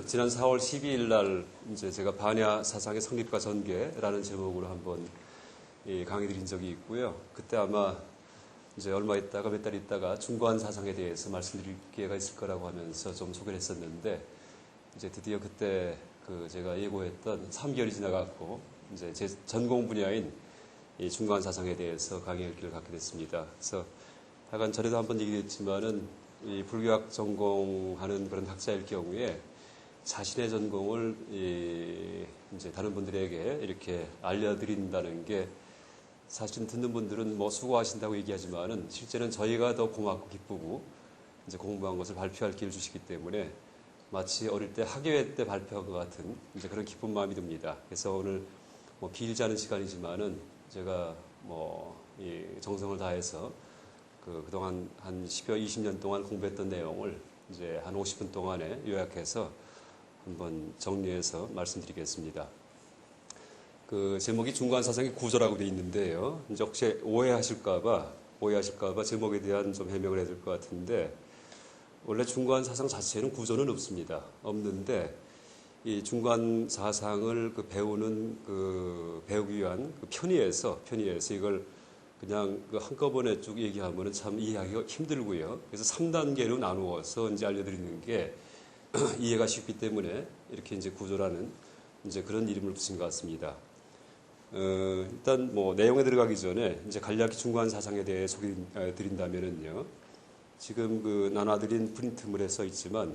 지난 4월 12일 날 이제 제가 반야 사상의 성립과 전개라는 제목으로 한번 강의 드린 적이 있고요. 그때 아마 이제 얼마 있다가 몇 달 있다가 중관 사상에 대해서 말씀드릴 기회가 있을 거라고 하면서 좀 소개를 했었는데 이제 드디어 그때 제가 예고했던 3개월이 지나갔고 이제 제 전공 분야인 이 중관 사상에 대해서 강의할 기회를 갖게 됐습니다. 그래서 하여간 전에도 한번 얘기했지만은 이 불교학 전공하는 그런 학자일 경우에 자신의 전공을 이제 다른 분들에게 이렇게 알려드린다는 게 사실은 듣는 분들은 뭐 수고하신다고 얘기하지만은 실제는 저희가 더 고맙고 기쁘고 이제 공부한 것을 발표할 기회를 주시기 때문에 마치 어릴 때 학예회 때 발표한 것 같은 이제 그런 기쁜 마음이 듭니다. 그래서 오늘 뭐 길지 않은 시간이지만은 제가 이 정성을 다해서 그동안 한 10여 20년 동안 공부했던 내용을 이제 한 50분 동안에 요약해서 한번 정리해서 말씀드리겠습니다. 제목이 중관사상의 구조라고 되어 있는데요. 이제 혹시 오해하실까봐 제목에 대한 좀 해명을 해야 될 것 같은데, 원래 중관사상 자체는 구조는 없는데, 이 중관사상을 배우는 배우기 위한 편의에서 이걸 그냥 한꺼번에 쭉 얘기하면 참 이해하기가 힘들고요. 그래서 3단계로 나누어서 이제 알려드리는 게 이해가 쉽기 때문에 이렇게 이제 구조라는 이제 그런 이름을 붙인 것 같습니다. 일단 내용에 들어가기 전에 이제 간략히 중관 사상에 대해 소개드린다면은요. 지금 나눠드린 프린트물에 써 있지만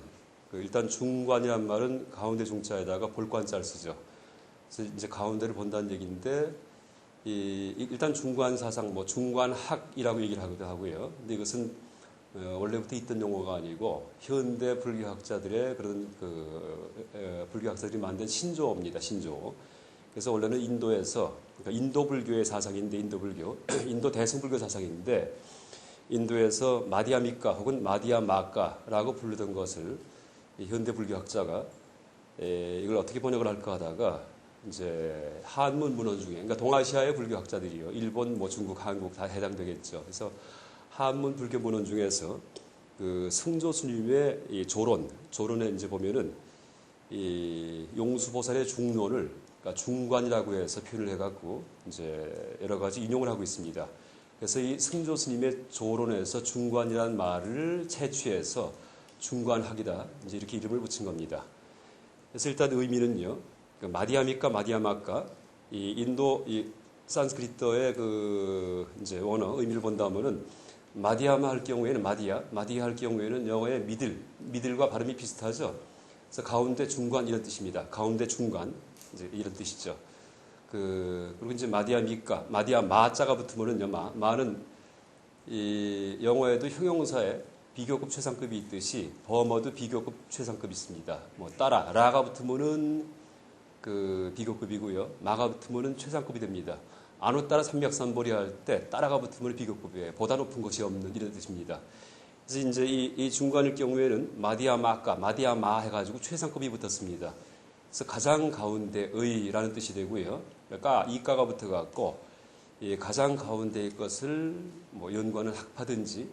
일단 중관이란 말은 가운데 중자에다가 볼관자를 쓰죠. 그래서 이제 가운데를 본다는 얘기인데 일단 중관 사상 중관학이라고 얘기를 하기도 하고요. 근데 이것은 원래부터 있던 용어가 아니고 현대 불교학자들의 그런 불교학자들이 만든 신조어입니다. 신조어. 그래서 원래는 인도에서 그러니까 인도 불교의 사상인데 인도 대승불교 사상인데 인도에서 마디아미카 혹은 마디아마카라고 부르던 것을 이 현대 불교학자가 이걸 어떻게 번역을 할까 하다가 이제 한문 문헌 중에 그러니까 동아시아의 불교학자들이요. 일본, 중국, 한국 다 해당되겠죠. 그래서 한문 불교 문헌 중에서 승조 스님의 이 조론에 이제 보면은 이 용수보살의 중론을 그러니까 중관이라고 해서 표현을 해갖고 이제 여러 가지 인용을 하고 있습니다. 그래서 이 승조 스님의 조론에서 중관이라는 말을 채취해서 중관학이다 이제 이렇게 이름을 붙인 겁니다. 그래서 일단 의미는요. 마디아미카 마디아마카 이 인도 이 산스크리트어의 이제 원어 의미를 본다면은 마디아마 할 경우에는 마디아 할 경우에는 영어의 미들과 발음이 비슷하죠. 그래서 가운데 중관 이런 뜻입니다. 가운데 중관 이제 이런 뜻이죠. 그리고 이제 마디아미카 마디아마자가 붙으면은요. 마는 이 영어에도 형용사에 비교급 최상급이 있듯이 범어도 비교급 최상급이 있습니다. 따라 라가 붙으면은 비교급이고요. 마가 붙으면은 최상급이 됩니다. 안우 따라 삼맥삼보리 할 때 따라가 붙으면 비교급이에요. 보다 높은 것이 없는 이런 뜻입니다. 그래서 이제 이 중간일 경우에는 마디아마 해가지고 최상급이 붙었습니다. 그래서 가장 가운데의라는 뜻이 되고요. 그러니까 이가가 붙어갖고 이 가장 가운데의 것을 연구하는 학파든지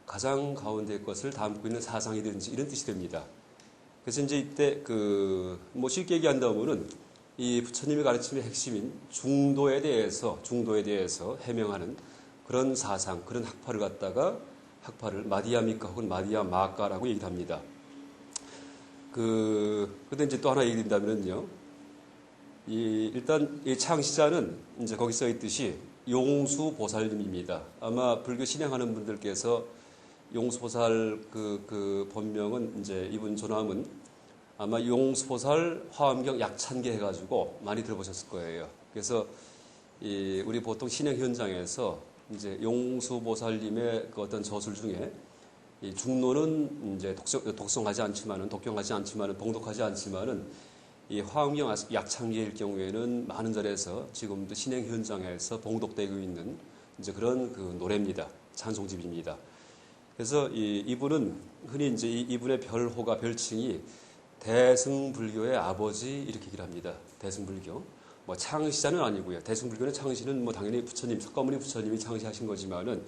가장 가운데의 것을 담고 있는 사상이든지 이런 뜻이 됩니다. 그래서 이제 이때 쉽게 얘기한다면은 이 부처님의 가르침의 핵심인 중도에 대해서 해명하는 그런 사상, 그런 학파를 학파를 마디아미카 혹은 마디아마카라고 얘기를 합니다. 근데 이제 또 하나 얘기드린다면요. 일단 이 창시자는 이제 거기 써 있듯이 용수보살님입니다. 아마 불교 신행하는 분들께서 용수보살 본명은 이제 이분 조남은 아마 용수보살 화엄경 약찬계 해가지고 많이 들어보셨을 거예요. 그래서 우리 보통 신행 현장에서 이제 용수보살님의 어떤 저술 중에 이 중론은 이제 독경하지 않지만은 봉독하지 않지만은 이 화엄경 약찬계일 경우에는 많은 절에서 지금도 신행 현장에서 봉독되고 있는 이제 그런 노래입니다. 찬송집입니다. 그래서 이분은 흔히 이제 이분의 별칭이 대승불교의 아버지 이렇게 얘기를 합니다. 대승불교. 창시자는 아니고요. 대승불교는 창시는 당연히 부처님, 석가모니 부처님이 창시하신 거지만은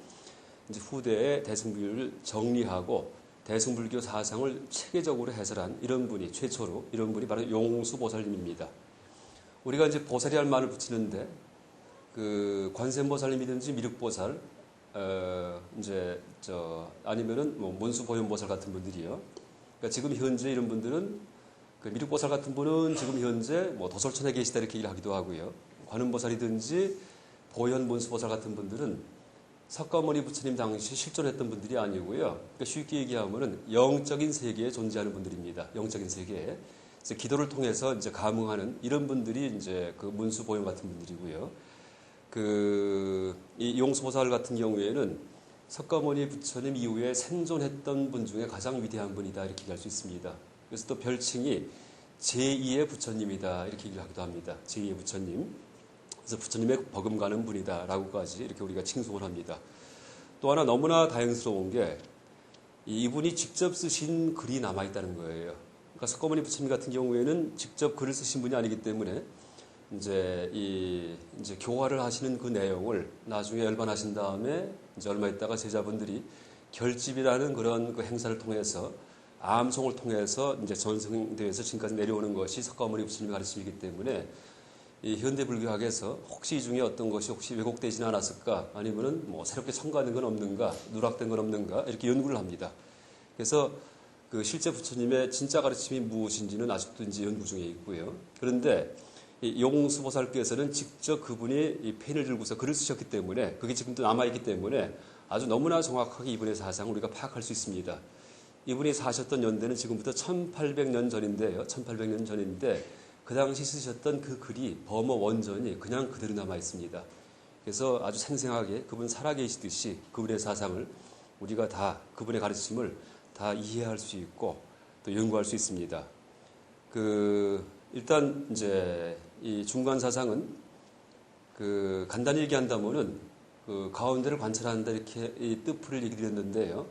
이제 후대에 대승불교를 정리하고 대승불교 사상을 체계적으로 해설한 이런 분이 최초로 이런 분이 바로 용수보살님입니다. 우리가 이제 보살이라는 말을 붙이는데 그 관세음보살님이든지 미륵보살, 이제 아니면은 뭐 문수보현보살 같은 분들이요. 그러니까 지금 현재 이런 분들은 그 미륵보살 같은 분은 지금 현재 뭐 도솔천에 계시다 이렇게 얘기를 하기도 하고요. 관음보살이든지 보현 문수보살 같은 분들은 석가모니 부처님 당시 실존했던 분들이 아니고요. 그러니까 쉽게 얘기하면은 영적인 세계에 존재하는 분들입니다. 영적인 세계에. 그래서 기도를 통해서 이제 감응하는 이런 분들이 이제 그 문수보현 같은 분들이고요. 이 용수보살 같은 경우에는 석가모니 부처님 이후에 생존했던 분 중에 가장 위대한 분이다 이렇게 얘기할 수 있습니다. 그래서 또 별칭이 제2의 부처님이다 이렇게 얘기를 하기도 합니다. 제2의 부처님. 그래서 부처님의 버금가는 분이다라고까지 이렇게 우리가 칭송을 합니다. 또 하나 너무나 다행스러운 게 이분이 직접 쓰신 글이 남아있다는 거예요. 그러니까 석가모니 부처님 같은 경우에는 직접 글을 쓰신 분이 아니기 때문에 이제 교화를 하시는 그 내용을 나중에 열반하신 다음에 이제 얼마 있다가 제자분들이 결집이라는 그런 그 행사를 통해서 암송을 통해서 이제 전승되어서 지금까지 내려오는 것이 석가모니 부처님의 가르침이기 때문에 이 현대 불교학에서 혹시 이 중에 어떤 것이 혹시 왜곡되지는 않았을까 아니면은 뭐 새롭게 첨가된 건 없는가 누락된 건 없는가 이렇게 연구를 합니다. 그래서 그 실제 부처님의 진짜 가르침이 무엇인지는 아직도 이제 연구 중에 있고요. 그런데 이 용수보살께서는 직접 그분이 이 펜을 들고서 글을 쓰셨기 때문에 그게 지금도 남아있기 때문에 아주 너무나 정확하게 이분의 사상을 우리가 파악할 수 있습니다. 이분이 사셨던 연대는 지금부터 1800년 전인데요. 1800년 전인데 그 당시 쓰셨던 그 글이 범어 원전이 그냥 그대로 남아 있습니다. 그래서 아주 생생하게 그분 살아계시듯이 그분의 사상을 우리가 다 그분의 가르침을 다 이해할 수 있고 또 연구할 수 있습니다. 일단 이제 이 중간 사상은 간단히 얘기한다면은 가운데를 관찰한다 이렇게 이 뜻풀을 얘기 드렸는데요.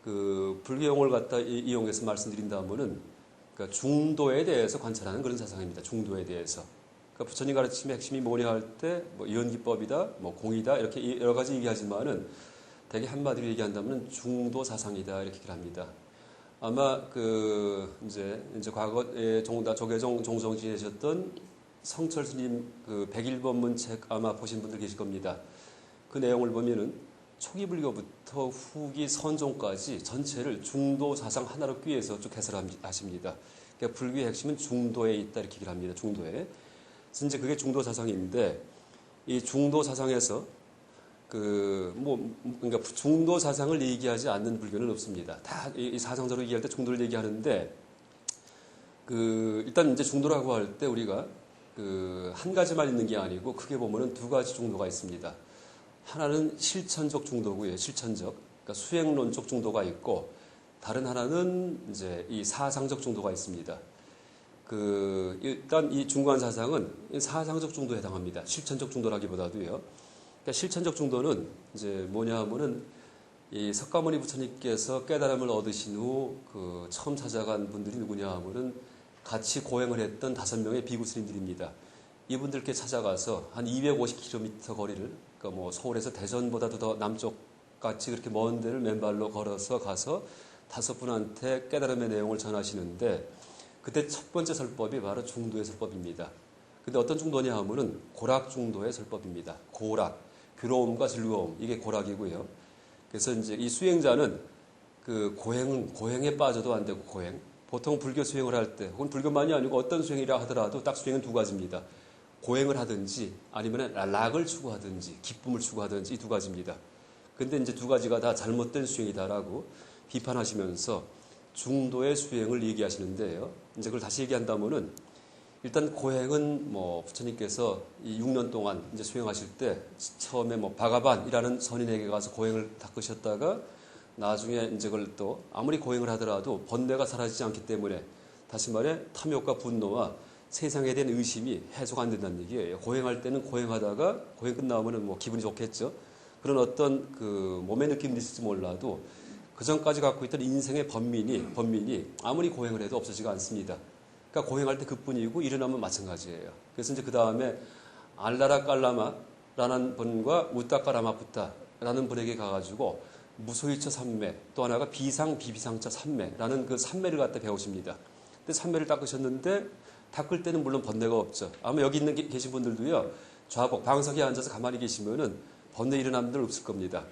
불교 용어를 갖다 이용해서 말씀드린다면은 그러니까 중도에 대해서 관찰하는 그런 사상입니다. 중도에 대해서. 그러니까 부처님 가르침의 핵심이 뭐냐 할 때 뭐 이연기법이다, 뭐 공이다 이렇게 여러 가지 얘기하지만은 되게 한마디로 얘기한다면 중도 사상이다 이렇게 얘기를 합니다. 아마 이제 과거에 조계종 종성 지내셨던 성철 스님 101번문 책 아마 보신 분들 계실 겁니다. 그 내용을 보면은 초기 불교부터 후기 선종까지 전체를 중도 사상 하나로 꿰서 쭉 해설하십니다. 그러니까 불교의 핵심은 중도에 있다 이렇게 얘기를 합니다. 중도에. 그래서 이제 그게 중도 사상인데 이 중도 사상에서 그러니까 중도 사상을 얘기하지 않는 불교는 없습니다. 다 이 사상적으로 얘기할 때 중도를 얘기하는데 일단 이제 중도라고 할 때 우리가 한 가지만 있는 게 아니고 크게 보면은 두 가지 중도가 있습니다. 하나는 실천적 중도고요. 실천적. 그러니까 수행론적 중도가 있고 다른 하나는 이제 이 사상적 중도가 있습니다. 일단 이 중간 사상은 사상적 중도에 해당합니다. 실천적 중도라기보다도요. 그러니까 실천적 중도는 이제 뭐냐 하면은 이 석가모니 부처님께서 깨달음을 얻으신 후 처음 찾아간 분들이 누구냐 하면은 같이 고행을 했던 5명의 비구 스님들입니다. 이분들께 찾아가서 한 250km 거리를 그러니까 뭐 서울에서 대전보다도 더 남쪽 같이 그렇게 먼 데를 맨발로 걸어서 가서 5분한테 깨달음의 내용을 전하시는데 그때 첫 번째 설법이 바로 중도의 설법입니다. 근데 어떤 중도냐 하면은 고락 중도의 설법입니다. 고락, 괴로움과 즐거움 이게 고락이고요. 그래서 이제 이 수행자는 고행에 빠져도 안 되고 고행. 보통 불교 수행을 할 때 혹은 불교만이 아니고 어떤 수행이라 하더라도 딱 수행은 두 가지입니다. 고행을 하든지 아니면 락을 추구하든지 기쁨을 추구하든지 이 두 가지입니다. 근데 이제 두 가지가 다 잘못된 수행이다라고 비판하시면서 중도의 수행을 얘기하시는데요. 이제 그걸 다시 얘기한다면은 일단 고행은 뭐 부처님께서 이 6년 동안 이제 수행하실 때 처음에 뭐 바가반이라는 선인에게 가서 고행을 닦으셨다가 나중에 이제 그걸 또 아무리 고행을 하더라도 번뇌가 사라지지 않기 때문에 다시 말해 탐욕과 분노와 세상에 대한 의심이 해소가 안 된다는 얘기예요. 고행할 때는 고행하다가 고행 끝나면은 뭐 기분이 좋겠죠. 그런 어떤 몸의 느낌이 있을지 몰라도 그 전까지 갖고 있던 인생의 번민이 아무리 고행을 해도 없어지가 않습니다. 그러니까 고행할 때 그뿐이고 일어나면 마찬가지예요. 그래서 이제 그 다음에 알라라 깔라마라는 분과 우따까라마푸타라는 분에게 가가지고 무소유처 삼매, 또 하나가 비상, 비비상처 삼매라는 그 삼매를 갖다 배우십니다. 근데 삼매를 닦으셨는데 닦을 때는 물론 번뇌가 없죠. 아마 여기 있는 계신 분들도요, 좌복, 방석에 앉아서 가만히 계시면은 번뇌 일어나는 분 없을 겁니다.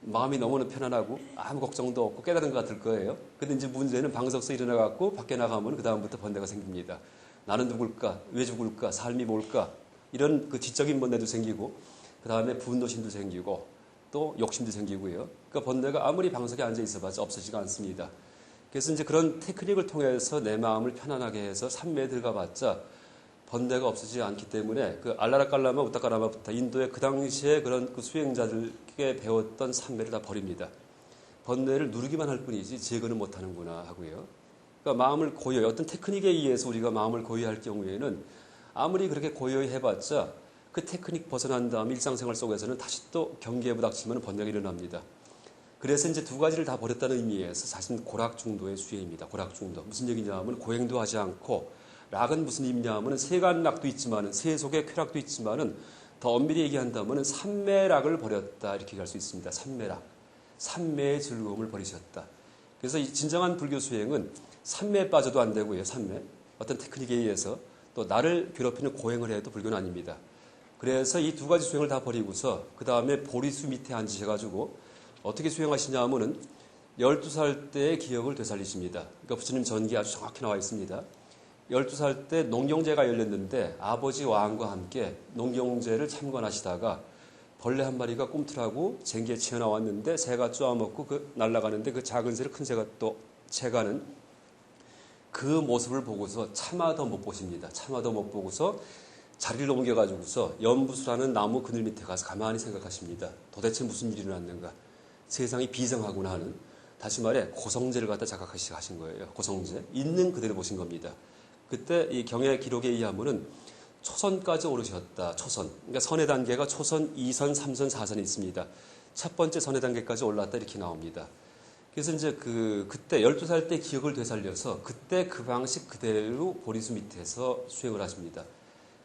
마음이 너무나 편안하고 아무 걱정도 없고 깨달은 것 같을 거예요. 근데 이제 문제는 방석에서 일어나갖고 밖에 나가면 그다음부터 번뇌가 생깁니다. 나는 누굴까? 왜 죽을까? 삶이 뭘까? 이런 그 지적인 번뇌도 생기고, 그 다음에 분노심도 생기고, 또 욕심도 생기고요. 그러니까 번뇌가 아무리 방석에 앉아 있어봐서 없어지지가 않습니다. 그래서 이제 그런 테크닉을 통해서 내 마음을 편안하게 해서 삼매에 들어가봤자 번뇌가 없어지지 않기 때문에 그 알라라깔라마 우타카라마부터 인도의 그 당시에 그런 그 수행자들께 배웠던 삼매를 다 버립니다. 번뇌를 누르기만 할 뿐이지 제거는 못하는구나 하고요. 그러니까 마음을 고요히 어떤 테크닉에 의해서 우리가 마음을 고요히 할 경우에는 아무리 그렇게 고요히 해봤자 그 테크닉 벗어난 다음 일상생활 속에서는 다시 또 경계에 부닥치면 번뇌가 일어납니다. 그래서 이제 두 가지를 다 버렸다는 의미에서 사실 고락중도의 수행입니다. 고락중도. 무슨 얘기냐 하면 고행도 하지 않고, 락은 무슨 의미냐 하면 세간락도 있지만은, 세속의 쾌락도 있지만은, 더 엄밀히 얘기한다면 삼매락을 버렸다. 이렇게 얘기할 수 있습니다. 삼매락. 삼매의 즐거움을 버리셨다. 그래서 이 진정한 불교 수행은 삼매에 빠져도 안 되고요. 삼매. 어떤 테크닉에 의해서 또 나를 괴롭히는 고행을 해도 불교는 아닙니다. 그래서 이 두 가지 수행을 다 버리고서 그 다음에 보리수 밑에 앉으셔가지고 어떻게 수행하시냐 하면은 12살 때의 기억을 되살리십니다. 그러니까 부처님 전기에 아주 정확히 나와 있습니다. 12살 때 농경제가 열렸는데 아버지 왕과 함께 농경제를 참관하시다가 벌레 한 마리가 꿈틀하고 쟁기에 튀어나왔는데 새가 쪼아먹고 날아가는데 그 작은 새를 큰 새가 또 채가는 그 모습을 보고서 차마 더 못 보십니다. 차마 더 못 보고서 자리를 옮겨가지고서 연부수라는 나무 그늘 밑에 가서 가만히 생각하십니다. 도대체 무슨 일이 일어났는가? 세상이 비상하구나 하는, 다시 말해 고성제를 갖다 자각하신 거예요. 고성제. 있는 그대로 보신 겁니다. 그때 이 경의 기록에 의하면은 초선까지 오르셨다. 초선. 그러니까 선의 단계가 초선, 2선, 3선, 4선이 있습니다. 첫 번째 선의 단계까지 올랐다 이렇게 나옵니다. 그래서 이제 그때 12살 때 기억을 되살려서 그때 그 방식 그대로 보리수 밑에서 수행을 하십니다.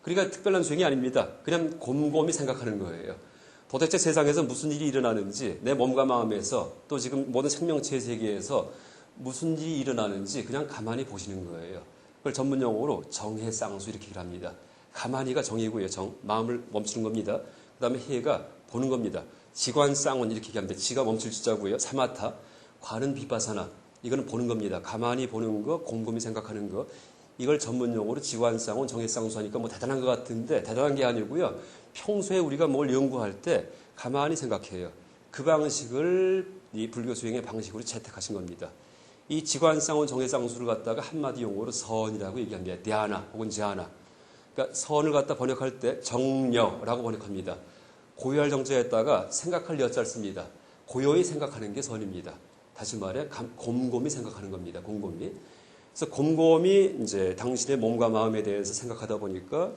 그러니까 특별한 수행이 아닙니다. 그냥 곰곰이 생각하는 거예요. 도대체 세상에서 무슨 일이 일어나는지, 내 몸과 마음에서 또 지금 모든 생명체 세계에서 무슨 일이 일어나는지 그냥 가만히 보시는 거예요. 그걸 전문 용어로 정해쌍수 이렇게 얘기를 합니다. 가만히가 정이고요. 정, 마음을 멈추는 겁니다. 그 다음에 해가 보는 겁니다. 지관쌍원 이렇게 얘기합니다. 지가 멈출 지자고요. 사마타, 관은 비파사나, 이거는 보는 겁니다. 가만히 보는 거, 곰곰이 생각하는 거. 이걸 전문 용어로 지관쌍원, 정해쌍수 하니까 뭐 대단한 것 같은데 대단한 게 아니고요. 평소에 우리가 뭘 연구할 때 가만히 생각해요. 그 방식을 이 불교 수행의 방식으로 채택하신 겁니다. 이 지관쌍원, 정해쌍수를 갖다가 한마디 용어로 선이라고 얘기합니다. 데아나 혹은 제아나. 그러니까 선을 갖다 번역할 때 정여라고 번역합니다. 고요할 정자에다가 생각할 여자를 씁니다. 고요히 생각하는 게 선입니다. 다시 말해 곰곰이 생각하는 겁니다. 곰곰이. 그래서 곰곰이 이제 당신의 몸과 마음에 대해서 생각하다 보니까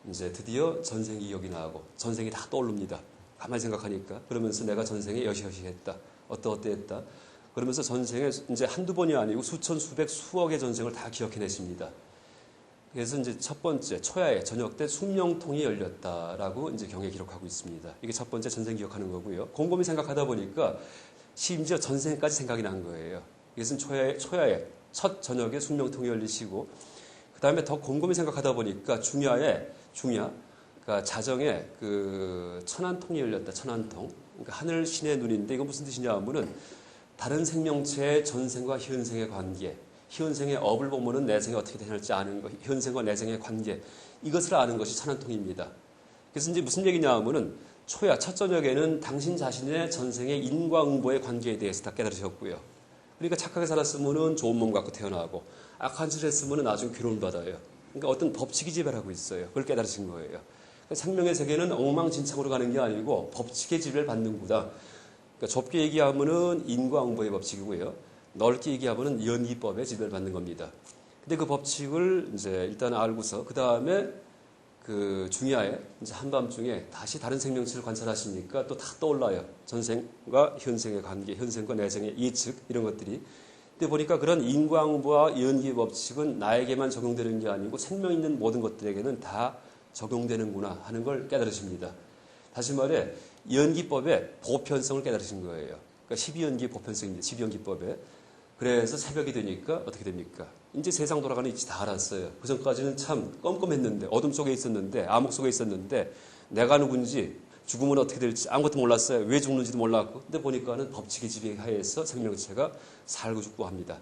이제 드디어 전생 기억이 나고 전생이 다 떠오릅니다. 가만히 생각하니까. 그러면서 내가 전생에 여시여시했다. 어떠어떠했다. 그러면서 전생에 이제 한두 번이 아니고 수천, 수백, 수억의 전생을 다 기억해내십니다. 그래서 이제 첫 번째 초야에 저녁 때 숙명통이 열렸다라고 이제 경에 기록하고 있습니다. 이게 첫 번째 전생 기억하는 거고요. 곰곰이 생각하다 보니까 심지어 전생까지 생각이 난 거예요. 이것은 초야에 첫 저녁에 숙명통이 열리시고, 그 다음에 더 곰곰이 생각하다 보니까 중야, 그러니까 자정에 그 천안통이 열렸다. 천안통. 그러니까 하늘 신의 눈인데 이거 무슨 뜻이냐 하면은 다른 생명체의 전생과 현생의 관계, 현생의 업을 보면은 내생이 어떻게 되는지 아는 것, 현생과 내생의 관계, 이것을 아는 것이 천안통입니다. 그래서 이제 무슨 얘기냐 하면은 초야, 첫 저녁에는 당신 자신의 전생의 인과응보의 관계에 대해서 다 깨달으셨고요. 그러니까 착하게 살았으면은 좋은 몸 갖고 태어나고, 악한 짓을 했으면은 나중에 괴로움을 받아요. 그러니까 어떤 법칙이 지배하고 있어요. 그걸 깨달으신 거예요. 그러니까 생명의 세계는 엉망진창으로 가는 게 아니고 법칙의 지배를 받는구나. 그러니까 좁게 얘기하면은 인과응보의 법칙이고요. 넓게 얘기하면은 연기법의 지배를 받는 겁니다. 근데 그 법칙을 이제 일단 알고서 그 다음에 그 중야에 이제 한밤중에 다시 다른 생명체를 관찰하시니까 또 다 떠올라요. 전생과 현생의 관계, 현생과 내생의 예측 이런 것들이. 근데 보니까 그런 인과응보와 연기 법칙은 나에게만 적용되는 게 아니고 생명 있는 모든 것들에게는 다 적용되는구나 하는 걸 깨달으십니다. 다시 말해 연기법의 보편성을 깨달으신 거예요. 그러니까 12연기 보편성입니다. 12연기법에. 그래서 새벽이 되니까 어떻게 됩니까? 이제 세상 돌아가는 이치 다 알았어요. 그 전까지는 참 껌껌했는데, 어둠 속에 있었는데, 암흑 속에 있었는데, 내가 누군지, 죽음은 어떻게 될지 아무것도 몰랐어요. 왜 죽는지도 몰랐고. 근데 보니까는 법칙의 지배하에서 생명체가 살고 죽고 합니다.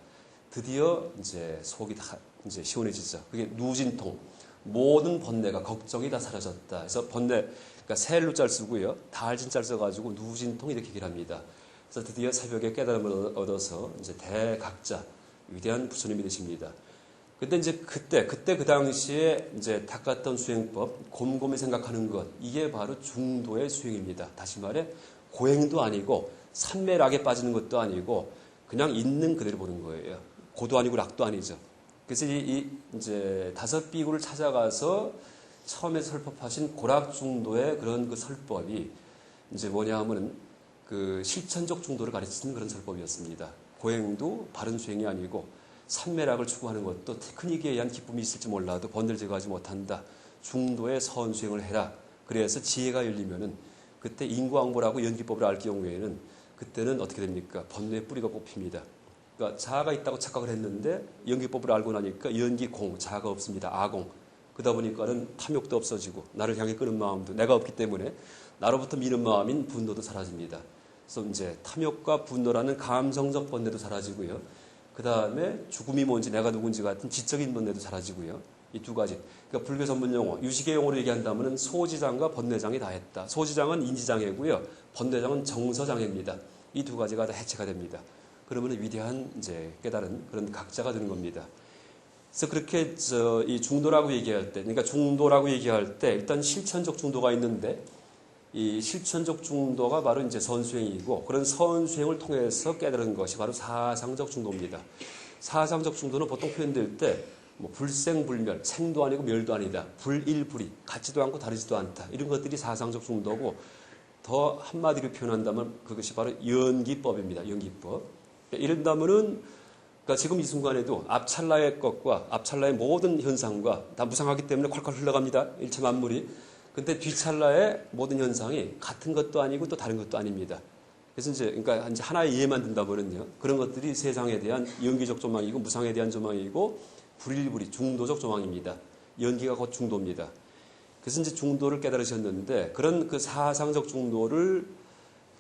드디어 이제 속이 다 이제 시원해지죠. 그게 누진통. 모든 번뇌가, 걱정이 다 사라졌다. 그래서 번뇌, 그러니까 셀루짤 쓰고요. 달진짤 써가지고 누진통 이렇게 얘기를 합니다. 그래서 드디어 새벽에 깨달음을 얻어서 이제 대각자, 위대한 부처님이 되십니다. 근데 이제 그때 그 당시에 이제 닦았던 수행법, 곰곰이 생각하는 것, 이게 바로 중도의 수행입니다. 다시 말해, 고행도 아니고, 산매락에 빠지는 것도 아니고, 그냥 있는 그대로 보는 거예요. 고도 아니고 락도 아니죠. 그래서 이제 다섯 비구를 찾아가서 처음에 설법하신 고락중도의 그런 그 설법이 이제 뭐냐 하면은 그 실천적 중도를 가르치는 그런 설법이었습니다. 고행도 바른 수행이 아니고, 산매락을 추구하는 것도 테크닉에 의한 기쁨이 있을지 몰라도 번뇌를 제거하지 못한다. 중도의 선수행을 해라. 그래서 지혜가 열리면은 그때 인과응보라고 연기법을 알 경우에는 그때는 어떻게 됩니까? 번뇌의 뿌리가 뽑힙니다. 그러니까 자아가 있다고 착각을 했는데 연기법을 알고 나니까 연기공, 자아가 없습니다. 아공. 그러다 보니까는 탐욕도 없어지고 나를 향해 끄는 마음도 내가 없기 때문에 나로부터 미는 마음인 분노도 사라집니다. 그래서 이제 탐욕과 분노라는 감성적 번뇌도 사라지고요. 그 다음에 죽음이 뭔지 내가 누군지 같은 지적인 번뇌도 사라지고요. 이 두 가지. 그러니까 불교 전문 용어, 유식의 용어로 얘기한다면 소지장과 번뇌장이 다 했다. 소지장은 인지장애고요. 번뇌장은 정서장애입니다. 이 두 가지가 다 해체가 됩니다. 그러면 위대한 이제 깨달은 그런 각자가 되는 겁니다. 그래서 그렇게 이 중도라고 얘기할 때, 그러니까 중도라고 얘기할 때 일단 실천적 중도가 있는데 이 실천적 중도가 바로 이제 선수행이고 그런 선수행을 통해서 깨달은 것이 바로 사상적 중도입니다. 사상적 중도는 보통 표현될 때 뭐 불생불멸, 생도 아니고 멸도 아니다. 불일불이, 같지도 않고 다르지도 않다. 이런 것들이 사상적 중도고 더 한마디로 표현한다면 그것이 바로 연기법입니다. 연기법. 이런다면은 그러니까 지금 이 순간에도 앞찰나의 것과 앞찰나의 모든 현상과 다 무상하기 때문에 콸콸 흘러갑니다. 일체 만물이. 근데 뒤찰나의 모든 현상이 같은 것도 아니고 또 다른 것도 아닙니다. 그래서 그러니까 이제 하나의 예만 든다면은요. 그런 것들이 세상에 대한 연기적 조망이고 무상에 대한 조망이고 불일불이 중도적 조망입니다. 연기가 곧 중도입니다. 그래서 이제 중도를 깨달으셨는데 그런 그 사상적 중도를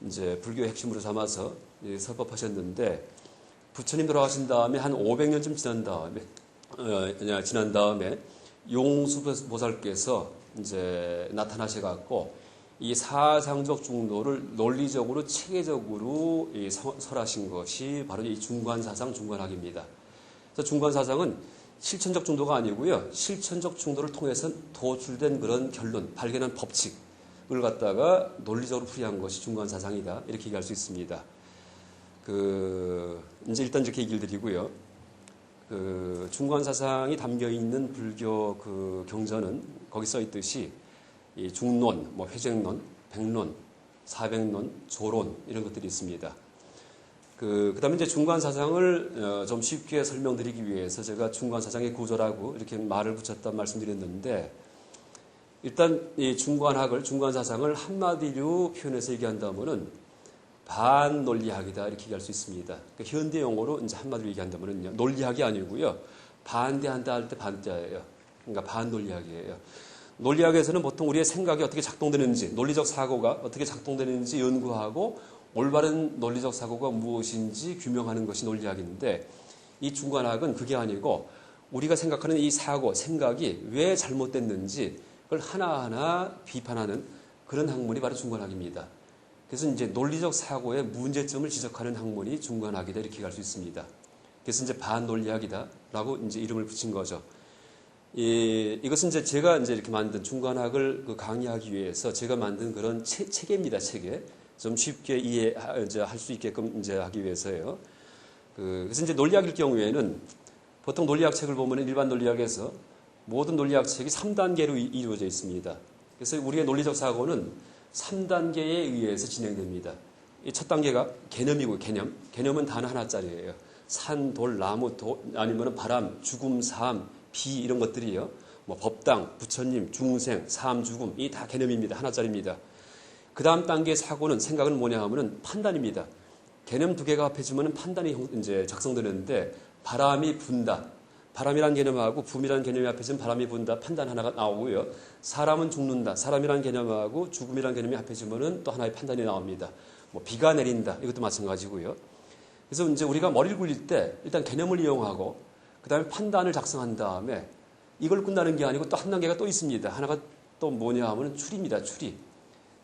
이제 불교의 핵심으로 삼아서 설법하셨는데 부처님 돌아가신 다음에 한 500년쯤 지난 다음에 용수보살께서 이제 나타나셔갖고 이 사상적 중도를 논리적으로 체계적으로 설하신 것이 바로 이 중관사상 중관학입니다. 그래서 중관사상은 실천적 중도가 아니고요. 실천적 중도를 통해서 도출된 그런 결론, 발견한 법칙을 갖다가 논리적으로 풀이한 것이 중관사상이다. 이렇게 얘기할 수 있습니다. 이제 일단 이렇게 얘기를 드리고요. 중관사상이 담겨 있는 불교 그 경전은 거기 써 있듯이 이 중론, 뭐 회쟁론, 백론, 사백론, 조론 이런 것들이 있습니다. 그다음에 이제 중관사상을 좀 쉽게 설명드리기 위해서 제가 중관사상의 구조라고 이렇게 말을 붙였다 말씀드렸는데 일단 이 중관사상을 한마디로 표현해서 얘기한다면은 반논리학이다 이렇게 얘기할 수 있습니다. 그러니까 현대 용어로 이제 한마디로 얘기한다면은요, 논리학이 아니고요, 반대한다 할 때 반자예요. 그러니까 반논리학이에요. 논리학에서는 보통 우리의 생각이 어떻게 작동되는지, 논리적 사고가 어떻게 작동되는지 연구하고 올바른 논리적 사고가 무엇인지 규명하는 것이 논리학인데 이 중관학은 그게 아니고 우리가 생각하는 이 사고, 생각이 왜 잘못됐는지 그걸 하나하나 비판하는 그런 학문이 바로 중관학입니다. 그래서 이제 논리적 사고의 문제점을 지적하는 학문이 중관학이다 이렇게 할 수 있습니다. 그래서 이제 반논리학이다라고 이제 이름을 붙인 거죠. 이것은 이제 제가 이제 이렇게 만든 중관학을 강의하기 위해서 제가 만든 그런 체계입니다. 체계. 좀 쉽게 이해할 수 있게끔 이제 하기 위해서요. 그래서 이제 논리학일 경우에는 보통 논리학 책을 보면 일반 논리학에서 모든 논리학 책이 3단계로 이루어져 있습니다. 그래서 우리의 논리적 사고는 3단계에 의해서 진행됩니다. 이 첫 단계가 개념이고 개념은 단어 하나짜리예요. 산, 돌, 나무, 아니면 바람, 죽음, 삶, 비 이런 것들이요. 뭐 법당, 부처님, 중생, 삶, 죽음 이 다 개념입니다. 하나짜리입니다. 그 다음 단계의 사고는 생각은 뭐냐 하면은 판단입니다. 개념 두 개가 합해지면 판단이 이제 작성되는데 바람이 분다. 바람이라는 개념하고 붐이라는 개념이 합해지면 바람이 분다. 판단 하나가 나오고요. 사람은 죽는다. 사람이라는 개념하고 죽음이라는 개념이 합해지면 또 하나의 판단이 나옵니다. 뭐 비가 내린다. 이것도 마찬가지고요. 그래서 이제 우리가 머리를 굴릴 때 일단 개념을 이용하고 그다음에 판단을 작성한 다음에 이걸 끝나는 게 아니고 또 한 단계가 또 있습니다. 하나가 또 뭐냐 하면 추리입니다. 추리.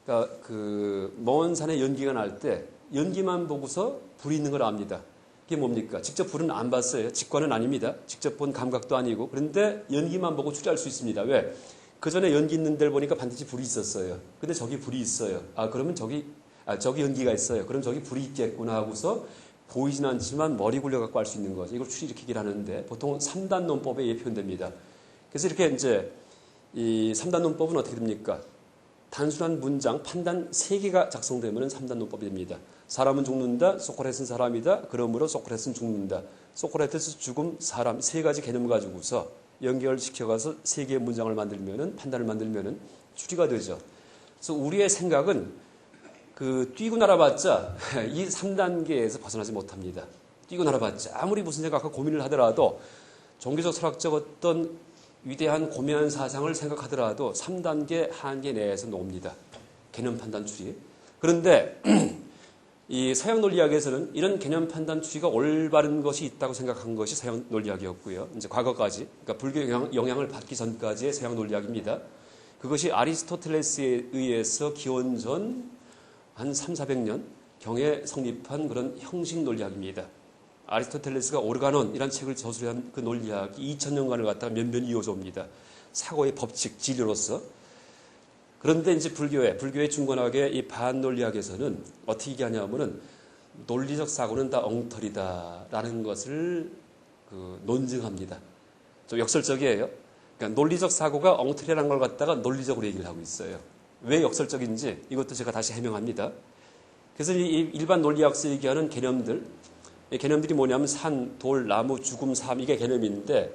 그러니까 그 먼 산에 연기가 날 때 연기만 보고서 불이 있는 걸 압니다. 그게 뭡니까? 직접 불은 안 봤어요. 직관은 아닙니다. 직접 본 감각도 아니고. 그런데 연기만 보고 추리할 수 있습니다. 왜? 그 전에 연기 있는 데를 보니까 반드시 불이 있었어요. 근데 저기 불이 있어요. 그러면 저기 연기가 있어요. 그럼 저기 불이 있겠구나 하고서 보이진 않지만 머리 굴려갖고 알 수 있는 거죠. 이걸 추리일으키기를 하는데 보통 3단 논법에 표현됩니다. 그래서 이렇게 이제 이 3단 논법은 어떻게 됩니까? 단순한 문장, 판단 3개가 작성되면 3단 논법이 됩니다. 사람은 죽는다. 소크라테스는 사람이다. 그러므로 소크라테스는 죽는다. 소크라테스 죽음, 사람 3가지 개념을 가지고서 연결시켜가서 3개의 문장을 만들면은 판단을 만들면은 추리가 되죠. 그래서 우리의 생각은 그 뛰고 날아봤자 이 3단계에서 벗어나지 못합니다. 뛰고 날아봤자 아무리 무슨 생각하고 고민을 하더라도 종교적 철학적 어떤 위대한 고매한 사상을 생각하더라도 3단계 한계 내에서 놉니다. 개념 판단 추리. 그런데 이 서양 논리학에서는 이런 개념 판단 추리가 올바른 것이 있다고 생각한 것이 서양 논리학이었고요. 이제 과거까지, 그러니까 불교 영향을 받기 전까지의 서양 논리학입니다. 그것이 아리스토텔레스에 의해서 기원전 한 300~400년 경에 성립한 그런 형식 논리학입니다. 아리스토텔레스가 오르가논이라는 책을 저술한 그 논리학이 2000년간을 갖다가 면면이 이어져 옵니다. 사고의 법칙, 진리로서. 그런데 이제 불교의 중간학의 이 반논리학에서는 어떻게 얘기하냐면은 논리적 사고는 다 엉터리다라는 것을 논증합니다. 좀 역설적이에요. 그러니까 논리적 사고가 엉터리라는 걸 갖다가 논리적으로 얘기를 하고 있어요. 왜 역설적인지 이것도 제가 다시 해명합니다. 그래서 이 일반 논리학에서 얘기하는 개념들, 이 개념들이 뭐냐면 산, 돌, 나무, 죽음, 삶 이게 개념인데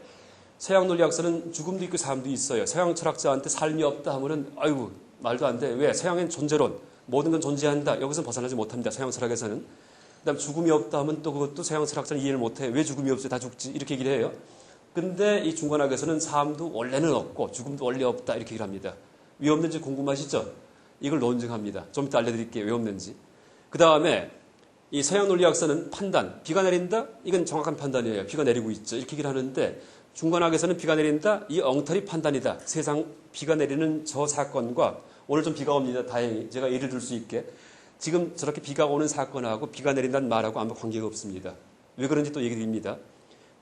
서양 논리학에서는 죽음도 있고 삶도 있어요. 서양 철학자한테 삶이 없다 하면은 아이고 말도 안 돼. 왜? 서양엔 존재론, 모든 건 존재한다. 여기서 벗어나지 못합니다. 서양 철학에서는. 그다음 죽음이 없다 하면 또 그것도 서양 철학자는 이해를 못해. 왜 죽음이 없어요? 다 죽지. 이렇게 얘기를 해요. 근데 이 중간학에서는 삶도 원래는 없고 죽음도 원래 없다. 이렇게 얘기를 합니다. 왜 없는지 궁금하시죠? 이걸 논증합니다. 좀 이따 알려드릴게요. 왜 없는지. 그 다음에 이 서양 논리학에서는 판단, 비가 내린다? 이건 정확한 판단이에요. 비가 내리고 있죠. 이렇게 얘기를 하는데 중간학에서는 비가 내린다? 이 엉터리 판단이다. 세상 비가 내리는 저 사건과 오늘 좀 비가 옵니다. 다행히. 제가 예를 들 수 있게. 지금 저렇게 비가 오는 사건하고 비가 내린다는 말하고 아무 관계가 없습니다. 왜 그런지 또 얘기 드립니다.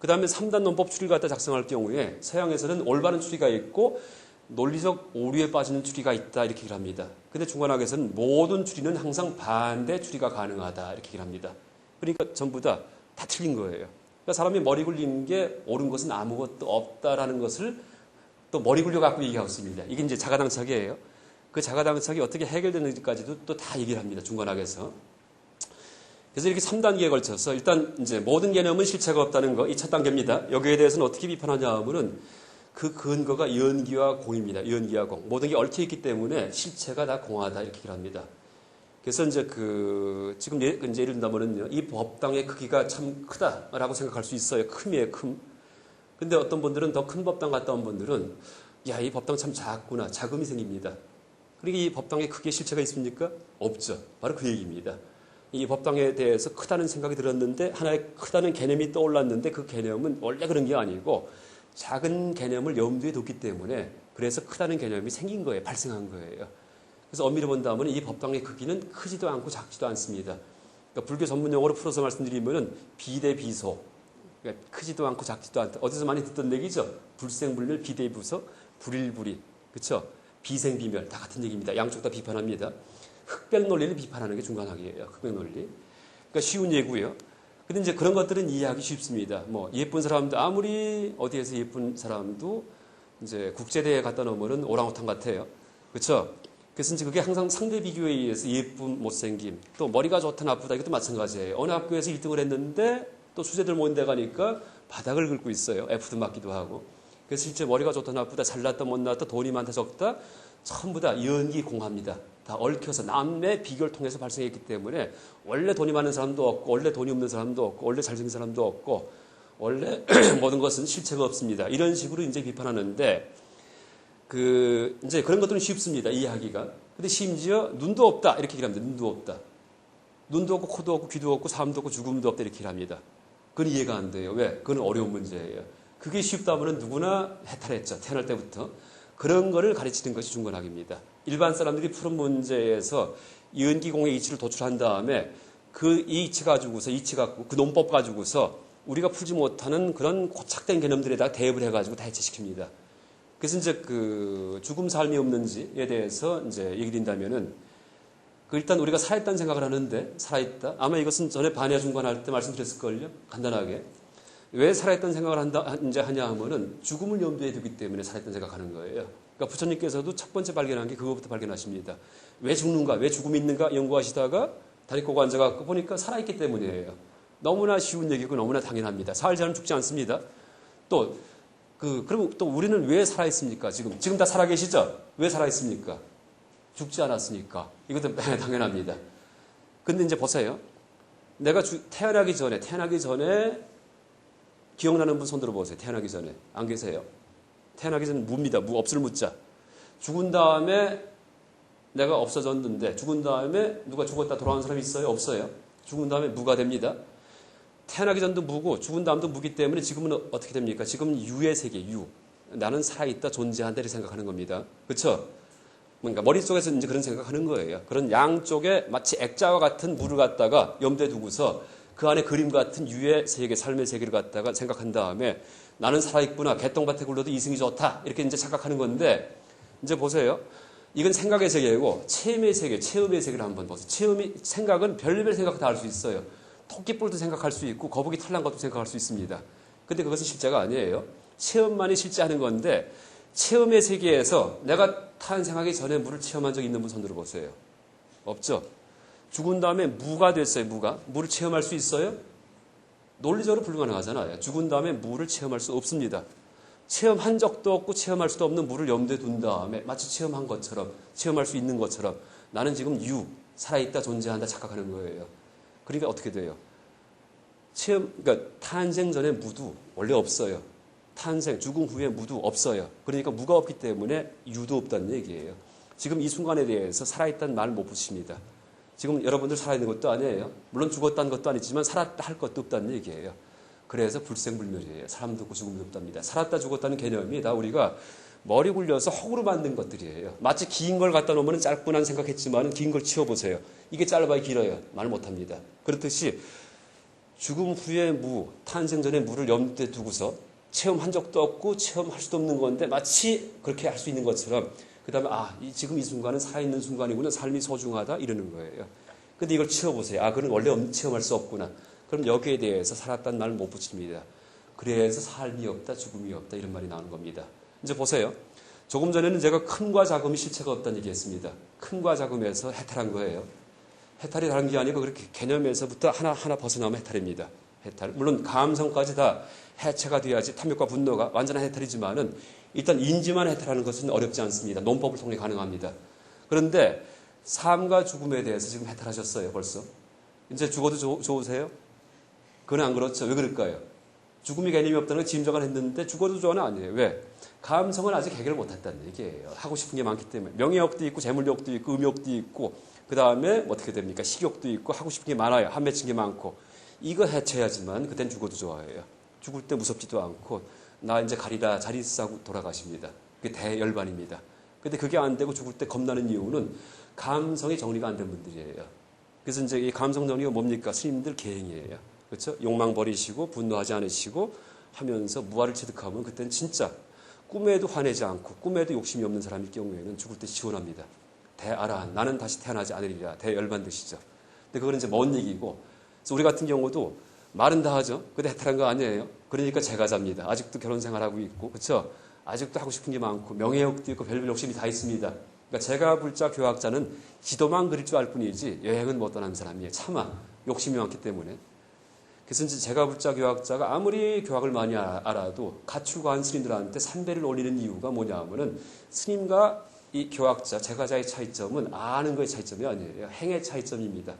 그 다음에 3단 논법 추리를 갖다 작성할 경우에 서양에서는 올바른 추리가 있고 논리적 오류에 빠지는 추리가 있다. 이렇게 얘기를 합니다. 근데 중간학에서는 모든 추리는 항상 반대 추리가 가능하다. 이렇게 얘기를 합니다. 그러니까 전부 다 틀린 거예요. 그러니까 사람이 머리 굴리는 게 옳은 것은 아무것도 없다라는 것을 또 머리 굴려 갖고 얘기하고 있습니다. 이게 이제 자가당착이에요. 그 자가당착이 어떻게 해결되는지까지도 또 다 얘기를 합니다. 중간학에서. 그래서 이렇게 3단계에 걸쳐서 일단 이제 모든 개념은 실체가 없다는 거, 이 첫 단계입니다. 여기에 대해서는 어떻게 비판하냐 하면은 그 근거가 연기와 공입니다. 연기와 공. 모든 게 얽혀 있기 때문에 실체가 다 공하다 이렇게 얘기를 합니다. 그래서 이제 지금 이제 예를 든다면은요, 이 법당의 크기가 참 크다라고 생각할 수 있어요. 큼이에요, 큼. 근데 어떤 분들은 더 큰 법당 갔다 온 분들은 야, 이 법당 참 작구나. 자금이 생깁니다. 그러니까 이 법당의 크기에 실체가 있습니까? 없죠. 바로 그 얘기입니다. 이 법당에 대해서 크다는 생각이 들었는데 하나의 크다는 개념이 떠올랐는데 그 개념은 원래 그런 게 아니고 작은 개념을 염두에 뒀기 때문에 그래서 크다는 개념이 생긴 거예요. 발생한 거예요. 그래서 엄밀히 본다면 이 법당의 크기는 크지도 않고 작지도 않습니다. 그러니까 불교 전문 용어로 풀어서 말씀드리면은 비대비소. 그러니까 크지도 않고 작지도 않다. 어디서 많이 듣던 얘기죠. 불생불멸, 비대비소, 불일불이. 그렇죠? 비생비멸 다 같은 얘기입니다. 양쪽 다 비판합니다. 흑백 논리를 비판하는 게 중간학이에요. 흑백 논리. 그러니까 쉬운 예고요. 근데 이제 그런 것들은 이해하기 쉽습니다. 뭐 예쁜 사람도 아무리 어디에서 예쁜 사람도 이제 국제대회에 갖다 놓으면은 오랑우탄 같아요. 그렇죠? 그래서 이제 그게 항상 상대 비교에 의해서 예쁨, 못생김, 또 머리가 좋다 나쁘다 이것도 마찬가지예요. 어느 학교에서 1등을 했는데 또 수재들 모인 데 가니까 바닥을 긁고 있어요. F도 맞기도 하고. 그래서 실제 머리가 좋다 나쁘다 잘났다 못났다 돈이 많다 적다 전부 다 연기공합니다. 다 얽혀서 남의 비교를 통해서 발생했기 때문에 원래 돈이 많은 사람도 없고 원래 돈이 없는 사람도 없고 원래 잘생긴 사람도 없고 원래 모든 것은 실체가 없습니다. 이런 식으로 이제 비판하는데 이제 그런 것들은 쉽습니다. 이해하기가. 근데 심지어 눈도 없다 이렇게 얘기합니다. 눈도 없다. 눈도 없고 코도 없고 귀도 없고 삶도 없고 죽음도 없다 이렇게 합니다. 그건 이해가 안 돼요. 왜? 그건 어려운 문제예요. 그게 쉽다면 누구나 해탈했죠. 태어날 때부터. 그런 거를 가르치는 것이 중간학입니다. 일반 사람들이 푸는 문제에서 연기공의 이치를 도출한 다음에 그 이치 가지고서 이치 갖고 그 논법 가지고서 우리가 풀지 못하는 그런 고착된 개념들에다가 대입을 해가지고 다 해체시킵니다. 그래서 이제 죽음 삶이 없는지에 대해서 이제 얘기 드린다면은 일단 우리가 살아있다는 생각을 하는데 살아있다. 아마 이것은 전에 반야 중관할 때 말씀드렸을걸요. 간단하게. 왜 살아있다는 생각을 하냐 하면은 죽음을 염두에 두기 때문에 살아있다는 생각하는 거예요. 그러니까 부처님께서도 첫 번째 발견한 게 그거부터 발견하십니다. 왜 죽는가, 왜 죽음이 있는가 연구하시다가 다리 꼬고 앉아갖고 보니까 살아있기 때문이에요. 너무나 쉬운 얘기고 너무나 당연합니다. 살지 않으면 죽지 않습니다. 그럼 또 우리는 왜 살아있습니까? 지금 다 살아계시죠? 왜 살아있습니까? 죽지 않았으니까. 이것도 당연합니다. 근데 이제 보세요. 내가 태어나기 전에 기억나는 분 손 들어보세요. 태어나기 전에. 안 계세요? 태어나기 전에 무입니다. 없을 무자. 죽은 다음에 내가 없어졌는데 죽은 다음에 누가 죽었다 돌아온 사람이 있어요? 없어요. 죽은 다음에 무가 됩니다. 태어나기 전도 무고 죽은 다음도 무기 때문에 지금은 어떻게 됩니까? 지금 유의 세계, 유. 나는 살아있다, 존재한다 이렇게 생각하는 겁니다. 그렇죠? 그러니까 머릿속에서 이제 그런 생각하는 거예요. 그런 양쪽에 마치 액자와 같은 물을 갖다가 염두에 두고서 그 안에 그림 같은 유의 세계, 삶의 세계를 갖다가 생각한 다음에 나는 살아있구나, 개똥밭에 굴러도 이승이 좋다 이렇게 이제 착각하는 건데 이제 보세요. 이건 생각의 세계이고 체험의 세계, 체험의 세계를 한번 보세요. 생각은 별별 생각 다 할 수 있어요. 토끼뿔도 생각할 수 있고 거북이 털난 것도 생각할 수 있습니다. 근데 그것은 실제가 아니에요. 체험만이 실제하는 건데 체험의 세계에서 내가 탄생하기 전에 물을 체험한 적 있는 분 손 들어보세요. 없죠? 죽은 다음에 무가 됐어요. 물을 체험할 수 있어요? 논리적으로 불가능하잖아요. 죽은 다음에 물을 체험할 수 없습니다. 체험한 적도 없고 체험할 수도 없는 물을 염두에 둔 다음에 마치 체험한 것처럼 체험할 수 있는 것처럼 나는 지금 살아있다 존재한다 착각하는 거예요. 그러니까 어떻게 돼요? 그러니까 탄생 전에 무도 원래 없어요. 죽음 후에 무도 없어요. 그러니까 무가 없기 때문에 유도 없다는 얘기예요. 지금 이 순간에 대해서 살아있다는 말 못 붙입니다. 지금 여러분들 살아있는 것도 아니에요. 물론 죽었다는 것도 아니지만 살았다 할 것도 없다는 얘기예요. 그래서 불생불멸이에요. 사람도 없고 죽음도 없답니다. 살았다 죽었다는 개념이 다 우리가 머리 굴려서 허구로 만든 것들이에요. 마치 긴 걸 갖다 놓으면 짧구나 생각했지만 긴 걸 치워보세요. 이게 짧아요 길어요? 말 못합니다. 그렇듯이 죽음 후에 탄생 전에 무를 염두에 두고서 체험한 적도 없고 체험할 수도 없는 건데 마치 그렇게 할 수 있는 것처럼 그 다음에 지금 이 순간은 살아있는 순간이구나. 삶이 소중하다 이러는 거예요. 근데 이걸 치워보세요. 그건 원래 체험할 수 없구나. 그럼 여기에 대해서 살았다는 말을 못 붙입니다. 그래서 삶이 없다, 죽음이 없다 이런 말이 나오는 겁니다. 이제 보세요. 조금 전에는 제가 큰과 작음이 실체가 없다는 얘기했습니다. 큰과 작음에서 해탈한 거예요. 해탈이 다른 게 아니고 그렇게 개념에서부터 하나하나 벗어나면 해탈입니다. 해탈. 물론 감성까지 다 해체가 돼야지 탐욕과 분노가 완전한 해탈이지만은 일단 인지만 해탈하는 것은 어렵지 않습니다. 논법을 통해 가능합니다. 그런데 삶과 죽음에 대해서 지금 해탈하셨어요, 벌써. 이제 죽어도 좋으세요? 그건 안 그렇죠. 왜 그럴까요? 죽음이 개념이 없다는 건 짐작을 했는데 죽어도 좋아는 아니에요. 왜? 감성은 아직 해결을 못했다는 얘기예요. 하고 싶은 게 많기 때문에. 명예욕도 있고 재물욕도 있고 음욕도 있고 그 다음에 어떻게 됩니까? 식욕도 있고 하고 싶은 게 많아요. 한 맺힌 게 많고. 이거 해체해야지만 그땐 죽어도 좋아해요. 죽을 때 무섭지도 않고 나 이제 가리라 자리 싸고 돌아가십니다. 그게 대열반입니다. 근데 그게 안 되고 죽을 때 겁나는 이유는 감성이 정리가 안 된 분들이에요. 그래서 이제 이 감성 정리가 뭡니까? 스님들 계행이에요. 그렇죠? 욕망 버리시고 분노하지 않으시고 하면서 무아를 체득하면 그때는 진짜 꿈에도 화내지 않고 꿈에도 욕심이 없는 사람일 경우에는 죽을 때 시원합니다. 대아라한 나는 다시 태어나지 않으리라 대열반 드시죠. 근데 그거는 이제 먼 얘기고 그래서 우리 같은 경우도 말은 다 하죠. 근데 해탈한 거 아니에요. 그러니까 제가자입니다. 아직도 결혼 생활하고 있고 그렇죠? 아직도 하고 싶은 게 많고 명예욕도 있고 별별 욕심이 다 있습니다. 그러니까 제가 불자 교학자는 지도만 그릴 줄 알 뿐이지 여행은 못 떠나는 사람이에요. 차마 욕심이 많기 때문에. 그래서 이제 제가 불자 교학자가 아무리 교학을 많이 알아도 가출과한 스님들한테 삼배를 올리는 이유가 뭐냐면은 스님과 이 교학자, 제가자의 차이점은 아는 거의 차이점이 아니에요. 행의 차이점입니다.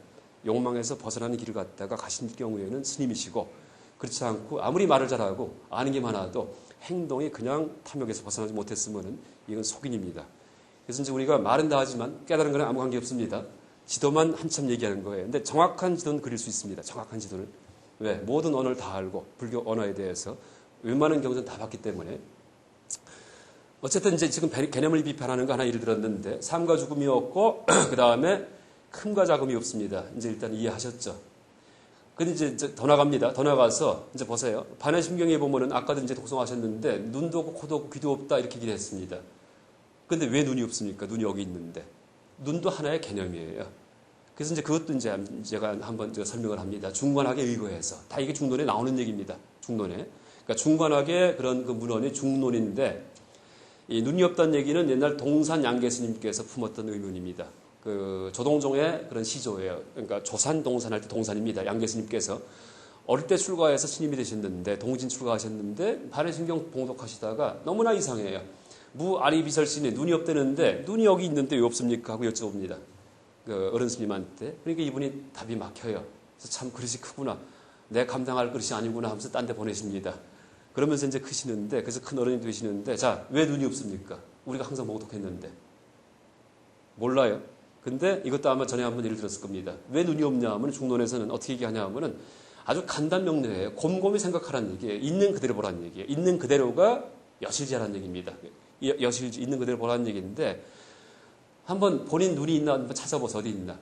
욕망에서 벗어나는 길을 갔다가 가신 경우에는 스님이시고 그렇지 않고 아무리 말을 잘하고 아는 게 많아도 행동이 그냥 탐욕에서 벗어나지 못했으면은 이건 속인입니다. 그래서 이제 우리가 말은 다 하지만 깨달은 거는 아무 관계 없습니다. 지도만 한참 얘기하는 거예요. 근데 정확한 지도는 그릴 수 있습니다. 정확한 지도는. 왜? 모든 언어를 다 알고 불교 언어에 대해서 웬만한 경우는 다 봤기 때문에 어쨌든 이제 지금 개념을 비판하는 거 하나 예를 들었는데 삶과 죽음이 없고 그 다음에 큼과 작음이 없습니다. 이제 일단 이해하셨죠. 근데 이제 더 나갑니다. 더 나가서 이제 보세요. 반야심경에 보면은 아까도 이제 독송하셨는데 눈도 없고 코도 없고 귀도 없다 이렇게 얘기를 했습니다. 근데 왜 눈이 없습니까? 눈이 여기 있는데. 눈도 하나의 개념이에요. 그래서 이제 그것도 이제 제가 한번 설명을 합니다. 중관학에 의거해서. 다 이게 중론에 나오는 얘기입니다. 중론에. 그러니까 중관학의 그런 그 문헌이 중론인데 이 눈이 없다는 얘기는 옛날 동산 양계스님께서 품었던 의문입니다. 그 조동종의 그런 시조예요. 그러니까 조산 동산할 때 동산입니다. 양계스님께서 어릴 때 출가해서 스님이 되셨는데 동진 출가하셨는데 반야심경 봉독하시다가 너무나 이상해요. 무아리비설신이 눈이 없다는데 눈이 여기 있는데 왜 없습니까? 하고 여쭤봅니다. 그 어른 스님한테. 그러니까 이분이 답이 막혀요. 그래서 참 그릇이 크구나. 내 감당할 그릇이 아니구나 하면서 딴 데 보내십니다. 그러면서 이제 크시는데 그래서 큰 어른이 되시는데 자, 왜 눈이 없습니까? 우리가 항상 봉독했는데. 몰라요. 근데 이것도 아마 전에 한번 예를 들었을 겁니다. 왜 눈이 없냐 하면 중론에서는 어떻게 얘기하냐 하면은 아주 간단명료해요. 곰곰이 생각하라는 얘기예요. 있는 그대로 보라는 얘기예요. 있는 그대로가 여실지라는 얘기입니다. 여실지 있는 그대로 보라는 얘기인데 한번 본인 눈이 있나 한번 찾아보세요. 어디 있나.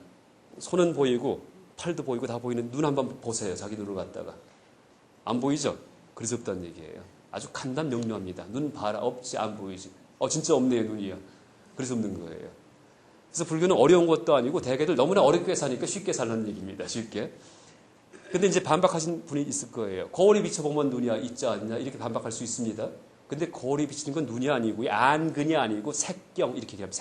손은 보이고 팔도 보이고 다 보이는 눈 한번 보세요. 자기 눈을 갖다가. 안 보이죠? 그래서 없다는 얘기예요. 아주 간단명료합니다. 눈 봐라. 없지 안 보이지. 진짜 없네요. 눈이요. 그래서 없는 거예요. 그래서 불교는 어려운 것도 아니고 대개들 너무나 어렵게 사니까 쉽게 살라는 얘기입니다. 쉽게. 근데 이제 반박하신 분이 있을 거예요. 거울에 비춰보면 눈이 있지 않냐 이렇게 반박할 수 있습니다. 근데 거울에 비치는 건 눈이 아니고 안근이 아니고 색경 이렇게 얘기하면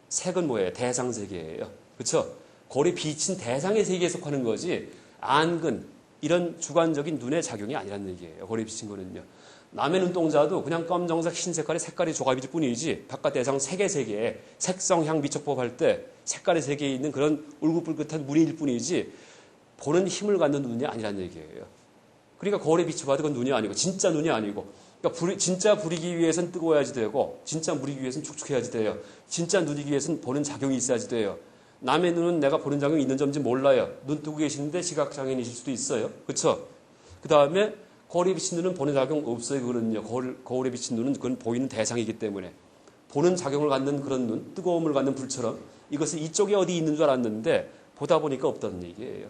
색은 뭐예요? 대상세계예요. 그렇죠? 거울에 비친 대상의 세계에 속하는 거지 안근 이런 주관적인 눈의 작용이 아니라는 얘기예요. 거울에 비친 거는요. 남의 눈동자도 그냥 검정색 흰 색깔이 조각일 뿐이지 바깥 대상 색의 세계에 색성, 향, 미촉법 할 때 색깔의 세계에 있는 그런 울긋불긋한 무늬일 뿐이지 보는 힘을 갖는 눈이 아니라는 얘기예요. 그러니까 거울에 비춰봐도 그건 눈이 아니고 진짜 눈이 아니고 그러니까 진짜 부리기 위해서는 뜨거워야지 되고 진짜 무리기 위해서는 촉촉해야지 돼요. 진짜 누리기 위해서는 보는 작용이 있어야지 돼요. 남의 눈은 내가 보는 작용이 있는 점인지 몰라요. 눈 뜨고 계시는데 시각장애인이실 수도 있어요. 그렇죠? 그 다음에 거울에 비친 눈은 보는 작용 없어요. 그거는요. 거울에 비친 눈은 그건 보이는 대상이기 때문에 보는 작용을 갖는 그런 눈, 뜨거움을 갖는 불처럼 이것은 이쪽에 어디 있는 줄 알았는데 보다 보니까 없다는 얘기예요.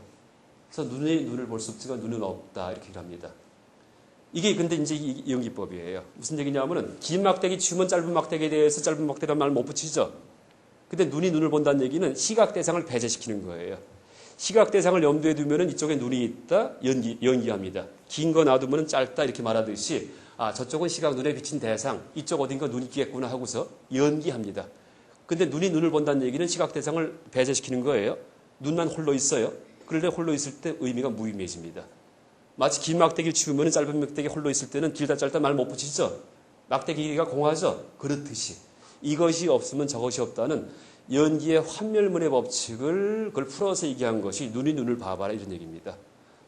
그래서 눈을 볼 수 없지만 눈은 없다 이렇게 합니다. 이게 근데 이제 이용기법이에요. 무슨 얘기냐면은 긴 막대기 치우면 짧은 막대기에 대해서 짧은 막대기란 말 못 붙이죠. 근데 눈을 본다는 얘기는 시각 대상을 배제시키는 거예요. 시각 대상을 염두에 두면은 이쪽에 눈이 있다 연기합니다. 긴 거 놔두면은 짧다 이렇게 말하듯이 저쪽은 시각 눈에 비친 대상 이쪽 어딘가 눈이 있겠구나 하고서 연기합니다. 근데 눈을 본다는 얘기는 시각 대상을 배제시키는 거예요. 눈만 홀로 있어요. 그런데 홀로 있을 때 의미가 무의미해집니다. 마치 긴 막대기를 치우면 짧은 막대기 홀로 있을 때는 길다 짧다 말 못 붙이죠. 막대기가 공하죠. 그렇듯이 이것이 없으면 저것이 없다는 연기의 환멸문의 법칙을 그걸 풀어서 얘기한 것이 눈을 봐봐라 이런 얘기입니다.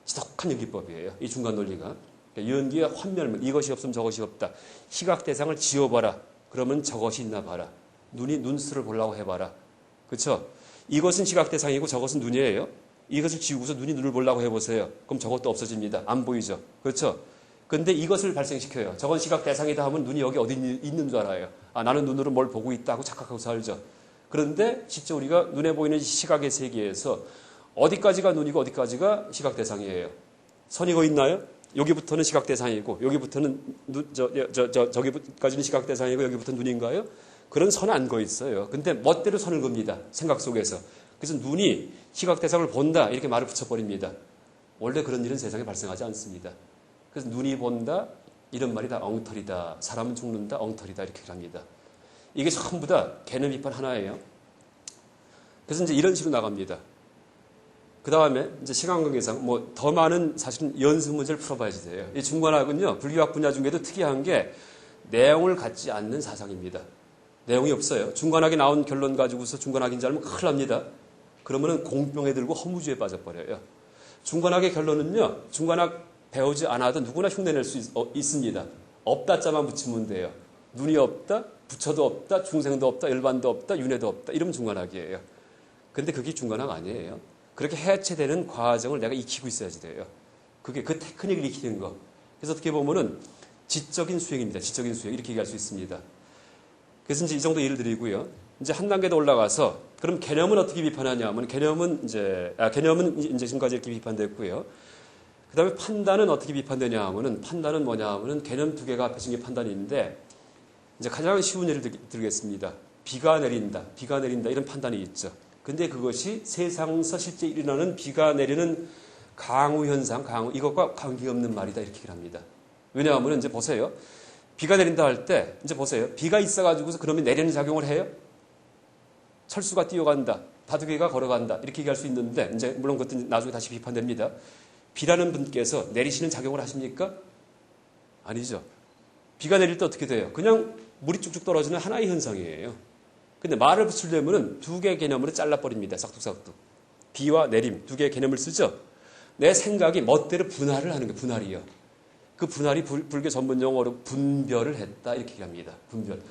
지독한 연기법이에요. 이 중간 논리가. 그러니까 연기의 환멸문 이것이 없으면 저것이 없다. 시각 대상을 지워봐라. 그러면 저것이 있나 봐라. 눈수를 보려고 해봐라. 그렇죠? 이것은 시각 대상이고 저것은 눈이에요. 이것을 지우고서 눈을 보려고 해보세요. 그럼 저것도 없어집니다. 안 보이죠? 그렇죠? 근데 이것을 발생시켜요. 저건 시각 대상이다 하면 눈이 여기 어디 있는 줄 알아요. 나는 눈으로 뭘 보고 있다고 착각하고 살죠. 그런데 실제 우리가 눈에 보이는 시각의 세계에서 어디까지가 눈이고 어디까지가 시각 대상이에요. 선이 거 있나요? 여기부터는 시각 대상이고 여기부터는 저기까지는 시각 대상이고 여기부터는 눈인가요? 그런 선 안 거 있어요. 근데 멋대로 선을 겁니다. 생각 속에서. 그래서 눈이 시각 대상을 본다 이렇게 말을 붙여버립니다. 원래 그런 일은 세상에 발생하지 않습니다. 그래서 눈이 본다 이런 말이 다 엉터리다. 사람은 죽는다 엉터리다 이렇게 합니다. 이게 전부 다 개념 비판 하나예요. 그래서 이제 이런 식으로 나갑니다. 그 다음에 이제 시간 관계상 뭐 더 많은 사실은 연습 문제를 풀어봐야지 돼요. 이 중관학은요, 불교학 분야 중에도 특이한 게 내용을 갖지 않는 사상입니다. 내용이 없어요. 중관학에 나온 결론 가지고서 중관학인 줄 알면 큰일 납니다. 그러면은 공병에 들고 허무주의에 빠져버려요. 중관학의 결론은요, 중관학 배우지 않아도 누구나 흉내낼 수 있습니다. 없다 자만 붙이면 돼요. 눈이 없다, 부처도 없다, 중생도 없다, 일반도 없다, 윤회도 없다. 이러면 중관학이에요. 근데 그게 중관학 아니에요. 그렇게 해체되는 과정을 내가 익히고 있어야지 돼요. 그게 그 테크닉을 익히는 거. 그래서 어떻게 보면은 지적인 수행입니다. 지적인 수행. 이렇게 얘기할 수 있습니다. 그래서 이제 이 정도 예를 드리고요. 이제 한 단계 더 올라가서 그럼 개념은 어떻게 비판하냐 하면 개념은 이제 지금까지 이렇게 비판됐고요. 그 다음에 판단은 어떻게 비판되냐 하면은 판단은 뭐냐 하면은 개념 두 개가 합해진 게 판단인데 이제 가장 쉬운 예를 들겠습니다. 비가 내린다 이런 판단이 있죠. 근데 그것이 세상에서 실제 일어나는 비가 내리는 강우 현상, 이것과 관계없는 말이다 이렇게 얘기를 합니다. 왜냐하면 이제 보세요. 비가 내린다 할 때 이제 보세요. 비가 있어가지고서 그러면 내리는 작용을 해요? 철수가 뛰어간다, 바둑이가 걸어간다 이렇게 얘기할 수 있는데 이제 물론 그것도 나중에 다시 비판됩니다. 비라는 분께서 내리시는 작용을 하십니까? 아니죠. 비가 내릴 때 어떻게 돼요? 그냥 물이 쭉쭉 떨어지는 하나의 현상이에요. 근데 말을 붙이려면 두 개의 개념으로 잘라버립니다. 싹둑싹둑. 비와 내림 두 개의 개념을 쓰죠. 내 생각이 멋대로 분할을 하는 거예요. 분할이요. 그 분할이 불교 전문 용어로 분별을 했다 이렇게 얘기합니다. 분별.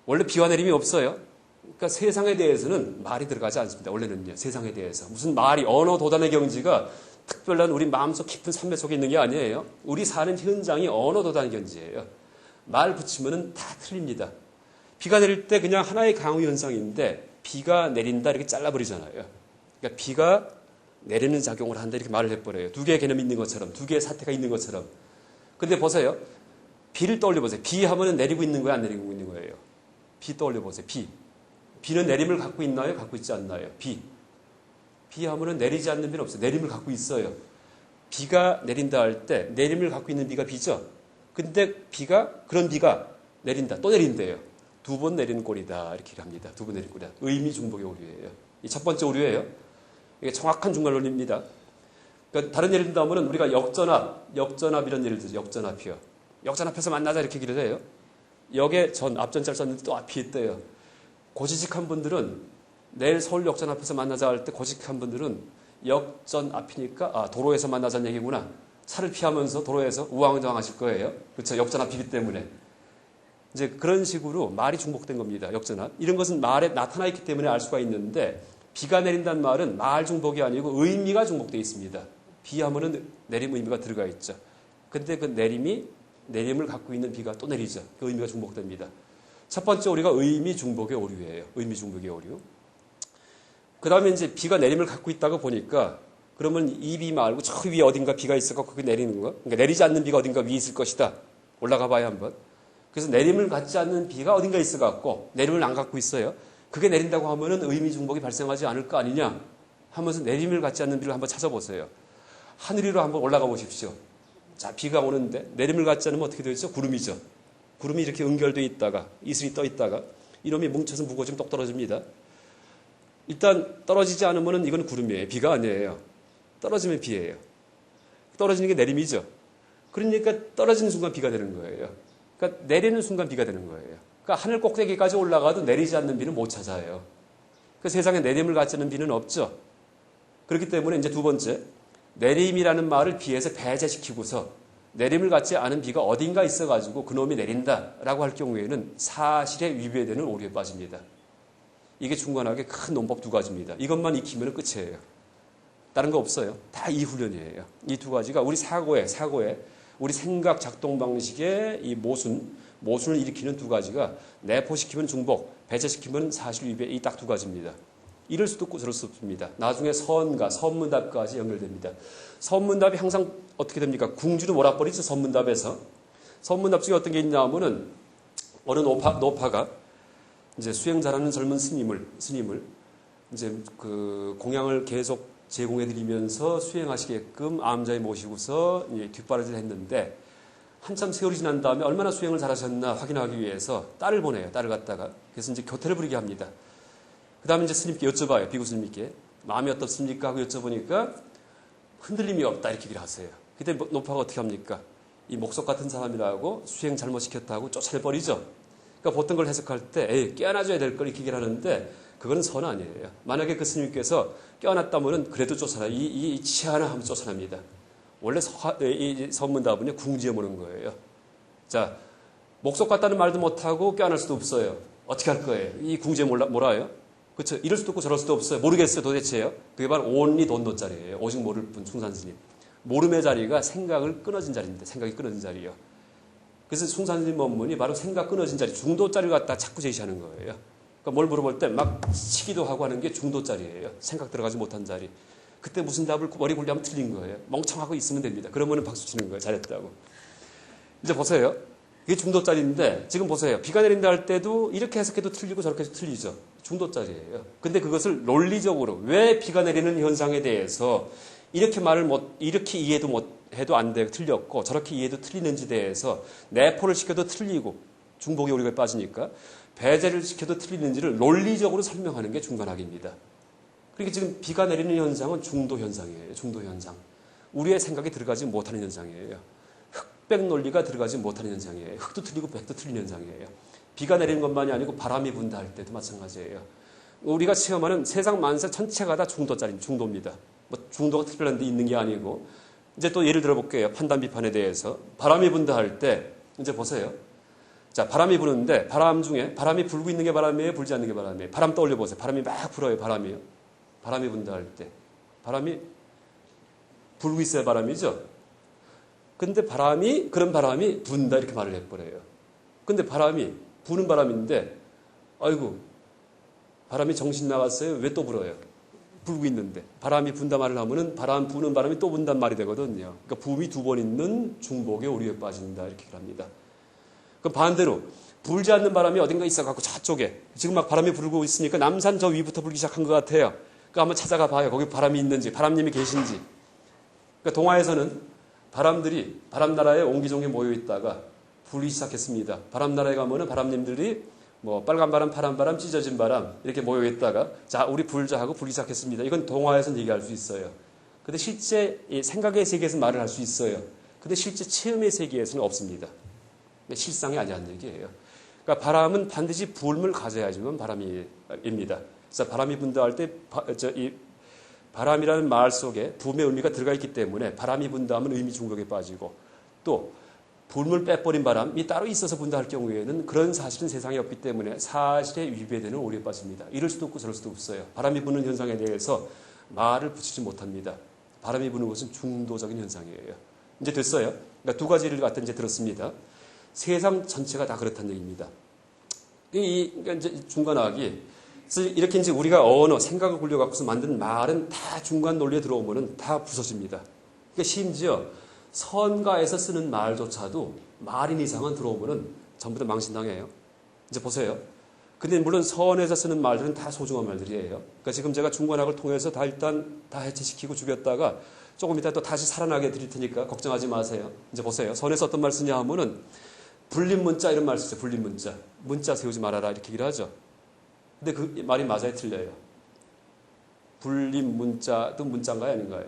원래 비와 내림이 없어요. 그러니까 세상에 대해서는 말이 들어가지 않습니다. 원래는요. 세상에 대해서. 무슨 말이 언어 도단의 경지가 특별한 우리 마음속 깊은 산매 속에 있는 게 아니에요. 우리 사는 현장이 언어 도단의 경지예요. 말 붙이면은 다 틀립니다. 비가 내릴 때 그냥 하나의 강우 현상인데 비가 내린다 이렇게 잘라버리잖아요. 그러니까 비가 내리는 작용을 한다 이렇게 말을 해버려요. 두 개의 개념이 있는 것처럼, 두 개의 사태가 있는 것처럼. 근데 보세요. 비를 떠올려 보세요. 비 하면은 내리고 있는 거예요, 안 내리고 있는 거예요? 비 떠올려 보세요. 비는 내림을 갖고 있나요? 갖고 있지 않나요? 비 하면은 내리지 않는 비는 없어요. 내림을 갖고 있어요. 비가 내린다 할 때 내림을 갖고 있는 비가 비죠. 근데 그런 비가 내린다. 또 내린대요. 두 번 내리는 꼴이다. 이렇게 합니다. 두 번 내리는 꼴이다. 의미 중복의 오류예요. 이 첫 번째 오류예요. 이게 정확한 중간 논리입니다. 그러니까 다른 예를 든다면 우리가 역전압 이런 예를 들죠. 역전압이요. 역전압해서 만나자 이렇게 얘기를 해요. 역에 앞전자를 썼는데 또 앞이 있대요. 고지식한 분들은 내일 서울 역전앞에서 만나자 할 때 고지식한 분들은 역전 앞이니까 도로에서 만나자는 얘기구나. 차를 피하면서 도로에서 우왕좌왕 하실 거예요. 그렇죠. 역전 앞이기 때문에. 이제 그런 식으로 말이 중복된 겁니다. 역전압. 이런 것은 말에 나타나 있기 때문에 알 수가 있는데 비가 내린다는 말은 말 중복이 아니고 의미가 중복되어 있습니다. 비 하면은 내림 의미가 들어가 있죠. 근데 그 내림을 갖고 있는 비가 또 내리죠. 그 의미가 중복됩니다. 첫 번째 오류가 의미 중복의 오류예요. 의미 중복의 오류. 그 다음에 이제 비가 내림을 갖고 있다고 보니까 그러면 이 비 말고 저 위에 어딘가 비가 있을까 그게 내리는 거. 그러니까 내리지 않는 비가 어딘가 위에 있을 것이다. 올라가 봐야 한번. 그래서 내림을 갖지 않는 비가 어딘가 있어 갖고 내림을 안 갖고 있어요. 그게 내린다고 하면은 의미 중복이 발생하지 않을 거 아니냐 하면서 내림을 갖지 않는 비를 한번 찾아보세요. 하늘 위로 한번 올라가 보십시오. 자, 비가 오는데 내림을 갖지 않으면 어떻게 되죠? 구름이죠. 구름이 이렇게 연결되어 있다가 이슬이 떠 있다가 이놈이 뭉쳐서 무거워지면 똑 떨어집니다. 일단 떨어지지 않으면 이건 구름이에요. 비가 아니에요. 떨어지면 비예요. 떨어지는 게 내림이죠. 그러니까 떨어지는 순간 비가 되는 거예요. 그러니까 내리는 순간 비가 되는 거예요. 그러니까 하늘 꼭대기까지 올라가도 내리지 않는 비는 못 찾아요. 그 세상에 내림을 갖지 않는 비는 없죠. 그렇기 때문에 이제 두 번째, 내림이라는 말을 비에서 배제시키고서 내림을 갖지 않은 비가 어딘가 있어가지고 그놈이 내린다라고 할 경우에는 사실에 위배되는 오류에 빠집니다. 이게 중간하게 큰 논법 두 가지입니다. 이것만 익히면 끝이에요. 다른 거 없어요. 다 이 훈련이에요. 이 두 가지가 우리 사고에 우리 생각 작동 방식의 이 모순을 일으키는 두 가지가 내포시키면 중복, 배제시키면 사실 위배 이 딱 두 가지입니다. 이럴 수도 있고 저럴 수도 없습니다. 나중에 선문답까지 연결됩니다. 선문답이 항상 어떻게 됩니까? 궁지로 몰아버리죠. 선문답에서. 선문답 중에 어떤 게 있냐 하면은 어느 노파가 이제 수행 잘하는 젊은 스님을 이제 그 공양을 계속 제공해 드리면서 수행하시게끔 암자에 모시고서 뒷바라지를 했는데 한참 세월이 지난 다음에 얼마나 수행을 잘하셨나 확인하기 위해서 딸을 보내요. 딸을 갖다가. 그래서 이제 교태를 부리게 합니다. 그 다음에 이제 스님께 여쭤봐요. 비구 스님께. 마음이 어떻습니까? 하고 여쭤보니까 흔들림이 없다 이렇게 얘기를 하세요. 그때 노파가 어떻게 합니까? 이 목석 같은 사람이라고 수행 잘못시켰다고 쫓아내버리죠. 그러니까 보통 걸 해석할 때 에이, 깨어나줘야 될 걸 이렇게 얘기를 하는데 그거는 선 아니에요. 만약에 그 스님께서 깨어났다면 그래도 쫓아나. 이 치하나 하면 쫓아납니다. 원래 이 선문답은요, 궁지에 모는 거예요. 자, 목석 같다는 말도 못하고 깨어날 수도 없어요. 어떻게 할 거예요? 이 궁지에 몰아요? 그렇죠? 이럴 수도 없고 저럴 수도 없어요. 모르겠어요, 도대체요. 그게 바로 온리 돈노 자리예요. 오직 모를 뿐 충산스님. 모름의 자리가 생각을 끊어진 자리입니다. 생각이 끊어진 자리요. 그래서 충산스님 법문이 바로 생각 끊어진 자리, 중도 자리를 갖다 자꾸 제시하는 거예요. 그러니까 뭘 물어볼 때 막 치기도 하고 하는 게 중도 자리예요. 생각 들어가지 못한 자리. 그때 무슨 답을 머리 굴리면 틀린 거예요. 멍청하고 있으면 됩니다. 그러면 박수 치는 거예요. 잘했다고. 이제 보세요. 이게 중도짜리인데 지금 보세요. 비가 내린다 할 때도 이렇게 해석해도 틀리고 저렇게 해도 틀리죠. 중도짜리예요. 근데 그것을 논리적으로 왜 비가 내리는 현상에 대해서 이렇게 이렇게 이해도 해도 안 되고 틀렸고 저렇게 이해도 틀리는지 대해서 내포를 시켜도 틀리고 중복의 오류가 빠지니까 배제를 시켜도 틀리는지를 논리적으로 설명하는 게 중간학입니다. 그러니까 지금 비가 내리는 현상은 중도 현상이에요. 중도 현상. 우리의 생각이 들어가지 못하는 현상이에요. 흑백 논리가 들어가지 못하는 현상이에요. 흑도 틀리고 백도 틀린 현상이에요. 비가 내리는 것만이 아니고 바람이 분다 할 때도 마찬가지예요. 우리가 체험하는 세상 만세 전체가 다 중도입니다. 뭐 중도가 특별한 데 있는 게 아니고 이제 또 예를 들어볼게요. 판단 비판에 대해서 바람이 분다 할 때 이제 보세요. 자, 바람이 부는데 바람 중에 바람이 불고 있는 게 바람이에요? 불지 않는 게 바람이에요? 바람 떠올려 보세요. 바람이 막 불어요. 바람이요. 바람이 분다 할 때 바람이 불고 있어야 바람이죠. 근데 그런 바람이 분다 이렇게 말을 해버려요. 근데 바람이 부는 바람인데 아이고 바람이 정신 나갔어요. 왜 또 불어요? 불고 있는데 바람이 분다 말을 하면은 바람 부는 바람이 또 분단 말이 되거든요. 그러니까 부음이 두 번 있는 중복의 오류에 빠진다 이렇게 합니다. 그럼 반대로 불지 않는 바람이 어딘가 있어갖고 저쪽에 지금 막 바람이 불고 있으니까 남산 저 위부터 불기 시작한 것 같아요. 그러니까 한번 찾아가 봐요. 거기 바람이 있는지 바람님이 계신지. 그러니까 동화에서는 바람들이 바람나라에 옹기종기 모여 있다가 불기 시작했습니다. 바람나라에 가면은 바람님들이 뭐 빨간 바람, 파란 바람, 찢어진 바람 이렇게 모여 있다가 자 우리 불자 하고 불기 시작했습니다. 이건 동화에서는 얘기할 수 있어요. 근데 실제 생각의 세계에서 말을 할 수 있어요. 근데 실제 체험의 세계에서는 없습니다. 실상이 아니라는 얘기예요. 그러니까 바람은 반드시 부음을 가져야지만 바람입니다. 그래서 바람이 분다 할 때 이 바람이라는 말 속에 부음의 의미가 들어가 있기 때문에 바람이 분다 하면 의미 중독에 빠지고 또 부음을 빼버린 바람이 따로 있어서 분다 할 경우에는 그런 사실은 세상에 없기 때문에 사실에 위배되는 오류에 빠집니다. 이럴 수도 없고 저럴 수도 없어요. 바람이 부는 현상에 대해서 말을 붙이지 못합니다. 바람이 부는 것은 중도적인 현상이에요. 이제 됐어요. 그러니까 두 가지를 갖다 이제 들었습니다. 세상 전체가 다 그렇다는 얘기입니다. 그러니까 이제 중간학이 이렇게 이제 우리가 생각을 굴려갖고서 만든 말은 다 중간 논리에 들어오면은 다 부서집니다. 그러니까 심지어 선가에서 쓰는 말조차도 말인 이상은 들어오면은 전부 다 망신당해요. 이제 보세요. 근데 물론 선에서 쓰는 말들은 다 소중한 말들이에요. 그러니까 지금 제가 중간학을 통해서 일단 다 해체시키고 죽였다가 조금 이따 또 다시 살아나게 드릴 테니까 걱정하지 마세요. 이제 보세요. 선에서 어떤 말 쓰냐 하면은 불림문자 이런 말 쓰죠. 불림문자. 문자 세우지 말아라 이렇게 얘기를 하죠. 근데 그 말이 맞아요? 틀려요? 불림문자도 문자인가요? 아닌가요?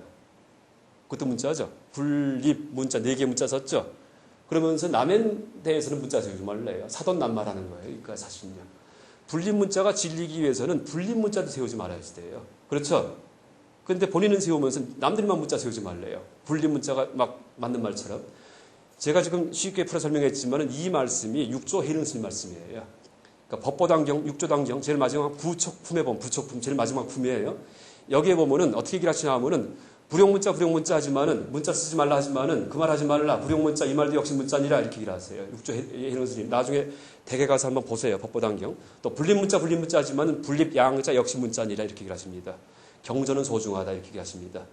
그것도 문자죠. 불립문자, 4개 문자 썼죠. 그러면서 남에 대해서는 문자 세우지 말래요. 사돈 낱말하는 거예요. 그러니까 사실은요. 불립문자가 질리기 위해서는 불립문자도 세우지 말아야 돼요. 그렇죠? 그런데 본인은 세우면서 남들만 문자 세우지 말래요. 불립문자가 막 맞는 말처럼. 제가 지금 쉽게 풀어 설명했지만 이 말씀이 육조 해능 스님 말씀이에요. 그러니까 법보당경, 육조당경, 제일 마지막 부척품에 보면 부척품, 제일 마지막 품이에요. 여기에 보면은 어떻게 얘기를 하시냐 하면은 불용문자 하지만은 문자 쓰지 말라 하지만은 그 말 하지 말라. 불용문자 이 말도 역시 문자니라 이렇게 얘기를 하세요. 육조 해능 스님. 나중에 댁에 가서 한번 보세요. 법보당경. 또 불립문자 하지만은 불립양자 역시 문자니라 이렇게 얘기를 하십니다. 경전은 소중하다 이렇게 얘기하십니다.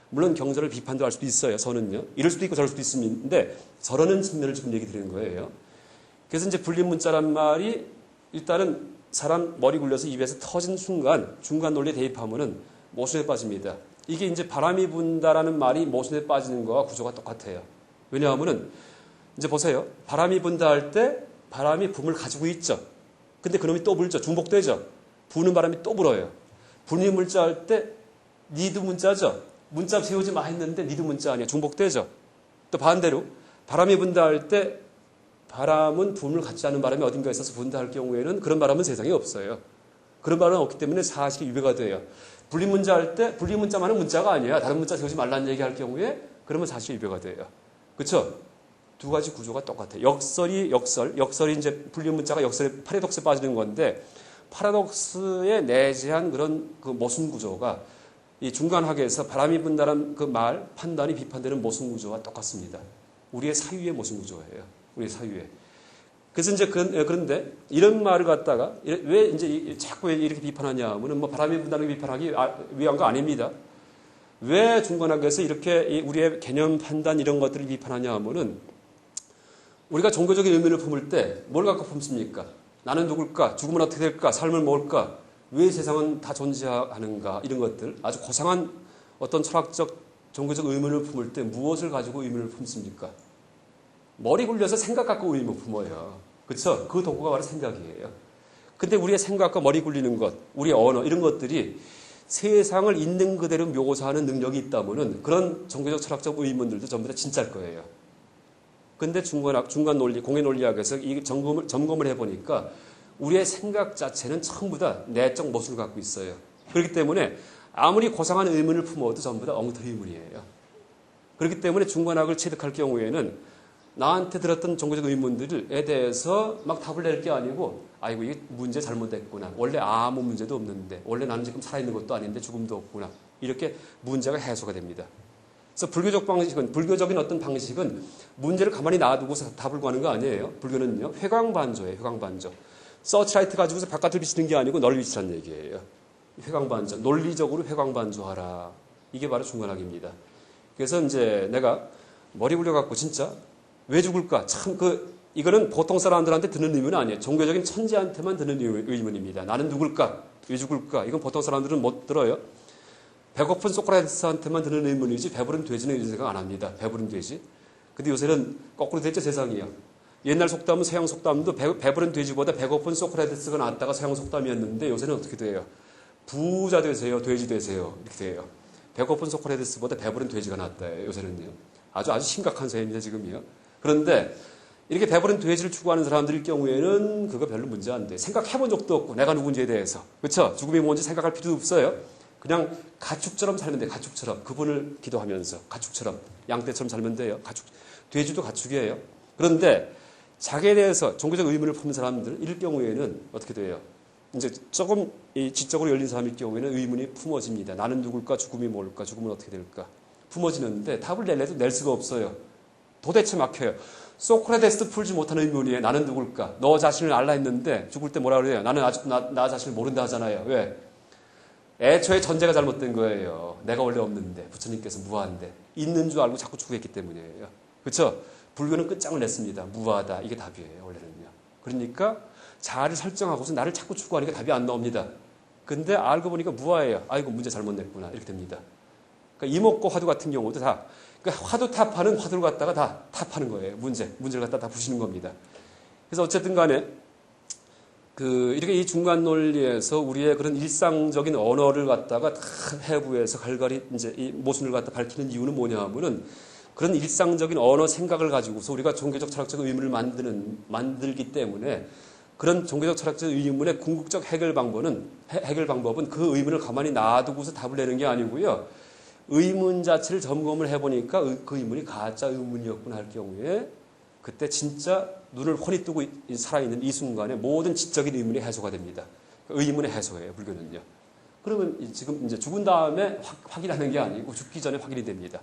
물론 경전을 비판도 할 수도 있어요. 선은요. 이럴 수도 있고 저럴 수도 있는데 저러는 측면을 지금 얘기 드리는 거예요. 그래서 이제 불립문자란 말이 일단은 사람 머리 굴려서 입에서 터진 순간 중간 논리에 대입하면은 모순에 빠집니다. 이게 이제 바람이 분다라는 말이 모순에 빠지는 거와 구조가 똑같아요. 왜냐하면은 이제 보세요. 바람이 분다 할 때 바람이 붐을 가지고 있죠. 근데 그놈이 또 불죠. 중복되죠. 부는 바람이 또 불어요. 불림물자 할 때 니드 문자죠. 문자 세우지 마 했는데 니드 문자 아니야. 중복되죠. 또 반대로 바람이 분다 할 때 바람은 부음을 갖지 않은 바람이 어딘가에 있어서 분다 할 경우에는 그런 바람은 세상에 없어요. 그런 바람은 없기 때문에 사실이 유배가 돼요. 분리문자 할 때 분리문자만은 문자가 아니야. 다른 문자 세우지 말라는 얘기할 경우에 그러면 사실이 유배가 돼요. 그렇죠? 두 가지 구조가 똑같아요. 역설이 이제 분리문자가 역설의 파라독스에 빠지는 건데 파라독스에 내재한 그런 그 모순 구조가 이 중간학에서 바람이 분다는 그 말 판단이 비판되는 모순 구조와 똑같습니다. 우리의 사유의 모순 구조예요. 우리의 사유의. 그래서 이제 그런데 이런 말을 갖다가 왜 이제 자꾸 이렇게 비판하냐 하면은 뭐 바람이 분다는 비판하기 위한 거 아닙니다. 왜 중간학에서 이렇게 우리의 개념 판단 이런 것들을 비판하냐 하면은 우리가 종교적인 의미를 품을 때 뭘 갖고 품습니까? 나는 누굴까? 죽으면 어떻게 될까? 삶을 뭘까? 왜 세상은 다 존재하는가? 이런 것들 아주 고상한 어떤 철학적 종교적 의문을 품을 때 무엇을 가지고 의문을 품습니까? 머리 굴려서 생각 갖고 의문을 품어요. 그렇죠? 그 도구가 바로 생각이에요. 근데 우리의 생각과 머리 굴리는 것, 우리의 언어 이런 것들이 세상을 있는 그대로 묘사하는 능력이 있다면은 그런 종교적 철학적 의문들도 전부 다 진짜일 거예요. 근데 중간 논리, 공의 논리학에서 이 점검을 해보니까 우리의 생각 자체는 전부 다 내적 모순을 갖고 있어요. 그렇기 때문에 아무리 고상한 의문을 품어도 전부 다 엉터리 의문이에요. 그렇기 때문에 중간학을 취득할 경우에는 나한테 들었던 종교적 의문들에 대해서 막 답을 낼 게 아니고 아이고 이게 문제 잘못됐구나. 원래 아무 문제도 없는데 원래 나는 지금 살아있는 것도 아닌데 죽음도 없구나. 이렇게 문제가 해소가 됩니다. 그래서 불교적인 어떤 방식은 문제를 가만히 놔두고서 답을 구하는 거 아니에요. 불교는요. 회광반조예요. 회광반조. 서치라이트 가지고서 바깥을 비치는 게 아니고 널리 비치라는 얘기예요. 회광반조. 논리적으로 회광반조하라. 이게 바로 중간학입니다. 그래서 이제 내가 머리 굴려갖고 진짜 왜 죽을까? 참 이거는 보통 사람들한테 드는 의문은 아니에요. 종교적인 천재한테만 드는 의문입니다. 나는 누굴까? 왜 죽을까? 이건 보통 사람들은 못 들어요. 배고픈 소크라테스한테만 드는 의문이지 배부른 돼지는 이런 생각 안 합니다. 배부른 돼지. 근데 요새는 거꾸로 됐죠, 세상이요. 옛날 속담은 서양 속담도 배부른 돼지보다 배고픈 소크라테스가 낫다가 서양 속담이었는데 요새는 어떻게 돼요? 부자 되세요, 돼지 되세요. 이렇게 돼요. 배고픈 소크라테스보다 배부른 돼지가 낫다. 요새는요. 아주 심각한 사회입니다, 지금이요. 그런데 이렇게 배부른 돼지를 추구하는 사람들일 경우에는 그거 별로 문제 안 돼. 생각해본 적도 없고 내가 누군지에 대해서. 그렇죠? 죽음이 뭔지 생각할 필요도 없어요. 그냥 가축처럼 살면 돼요. 가축처럼. 그분을 기도하면서 가축처럼. 양떼처럼 살면 돼요. 돼지도 가축이에요. 그런데 자기에 대해서 종교적 의문을 품는 사람들 이럴 경우에는 어떻게 돼요? 이제 조금 지적으로 열린 사람일 경우에는 의문이 품어집니다. 나는 누굴까? 죽음이 뭘까? 죽음은 어떻게 될까? 품어지는데 답을 낼래도 낼 수가 없어요. 도대체 막혀요. 소크라테스도 풀지 못하는 의문이에요. 나는 누굴까? 너 자신을 알라 했는데 죽을 때 뭐라 그래요? 나는 아직도 나 자신을 모른다 하잖아요. 왜? 애초에 전제가 잘못된 거예요. 내가 원래 없는데 부처님께서 무한데 있는 줄 알고 자꾸 추구했기 때문이에요. 그렇죠? 불교는 끝장을 냈습니다. 무하다. 이게 답이에요. 원래는요. 그러니까 자아를 설정하고서 나를 자꾸 추구하니까 답이 안 나옵니다. 근데 알고 보니까 무아예요. 아이고 문제 잘못 냈구나. 이렇게 됩니다. 그러니까 이목고 화두 같은 경우도 다 그러니까 화두 탑하는 화두를 갖다가 다 탑하는 거예요. 문제를 갖다가 다 부시는 겁니다. 그래서 어쨌든 간에 이렇게 이 중간 논리에서 우리의 그런 일상적인 언어를 갖다가 다 해부해서 갈갈이 이제 이 모순을 갖다 밝히는 이유는 뭐냐 하면은 그런 일상적인 언어 생각을 가지고서 우리가 종교적 철학적 의문을 만들기 때문에 그런 종교적 철학적 의문의 궁극적 해결 방법은 그 의문을 가만히 놔두고서 답을 내는 게 아니고요. 의문 자체를 점검을 해보니까 그 의문이 가짜 의문이었구나 할 경우에 그때 진짜 눈을 훤히 뜨고 살아있는 이 순간에 모든 지적인 의문이 해소가 됩니다. 의문의 해소예요, 불교는요. 그러면 지금 이제 죽은 다음에 확인하는 게 아니고 죽기 전에 확인이 됩니다.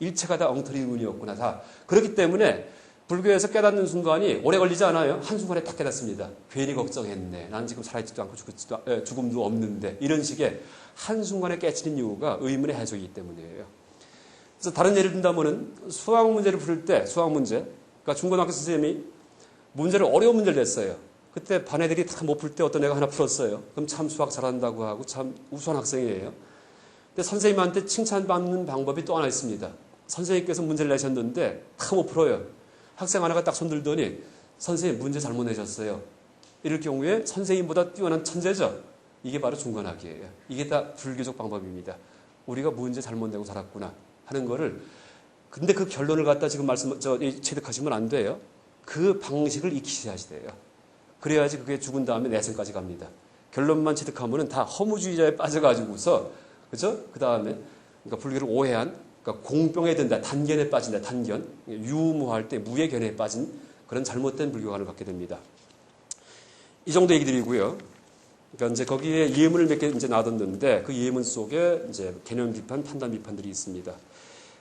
일체가 다 엉터리 의문이었구나, 다. 그렇기 때문에 불교에서 깨닫는 순간이 오래 걸리지 않아요. 한순간에 딱 깨닫습니다. 괜히 걱정했네. 나는 지금 살아있지도 않고 죽음도 없는데. 이런 식의 한순간에 깨치는 이유가 의문의 해소이기 때문이에요. 그래서 다른 예를 든다면은 수학 문제를 풀 때, 수학 문제. 그러니까 중고등학교 선생님이 문제를 어려운 문제를 냈어요. 그때 반 애들이 다 못 풀 때 어떤 애가 하나 풀었어요. 그럼 참 수학 잘한다고 하고 참 우수한 학생이에요. 근데 선생님한테 칭찬받는 방법이 또 하나 있습니다. 선생님께서 문제를 내셨는데 다 못 풀어요. 학생 하나가 딱 손들더니 선생님 문제 잘못 내셨어요. 이럴 경우에 선생님보다 뛰어난 천재죠. 이게 바로 중간학이에요. 이게 다 불교적 방법입니다. 우리가 문제 잘못 내고 살았구나 하는 거를 근데 그 결론을 갖다 지금 체득하시면 안 돼요. 그 방식을 익히셔야지 돼요. 그래야지 그게 죽은 다음에 내생까지 갑니다. 결론만 체득하면은 다 허무주의자에 빠져가지고서 그죠? 그 다음에 그러니까 불교를 오해한 그러니까 공병에 든다, 단견에 빠진다, 단견 유무할 때 무의 견해에 빠진 그런 잘못된 불교관을 갖게 됩니다. 이 정도 얘기 드리고요. 그러니까 이제 거기에 예문을 몇 개 이제 놔뒀는데 그 예문 속에 이제 개념 비판, 판단 비판들이 있습니다.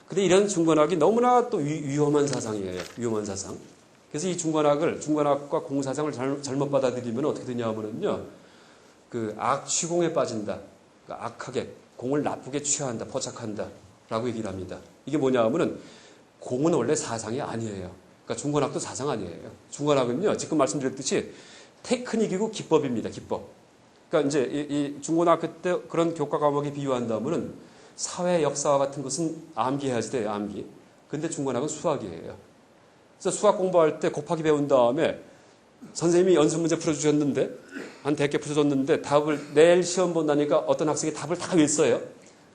근데 이런 중관학이 너무나 또 위험한 사상이에요. 위험한 사상. 그래서 이 중관학과 공사상을 잘못 받아들이면 어떻게 되냐 하면은요, 그 악취공에 빠진다. 그러니까 악하게, 공을 나쁘게 취한다, 포착한다. 라고 얘기를 합니다. 이게 뭐냐 하면은 공은 원래 사상이 아니에요. 그러니까 중관학도 사상 아니에요. 중관학은요, 지금 말씀드렸듯이 테크닉이고 기법입니다. 기법. 그러니까 이제 이 중고등학교 때 그런 교과 과목에 비유한다면은 사회 역사와 같은 것은 암기해야지 돼요. 암기. 근데 중고등학은 수학이에요. 그래서 수학 공부할 때 곱하기 배운 다음에 선생님이 연습 문제 풀어주셨는데 한 100개 풀어줬는데 답을 내일 시험 본다니까 어떤 학생이 답을 다 외웠어요.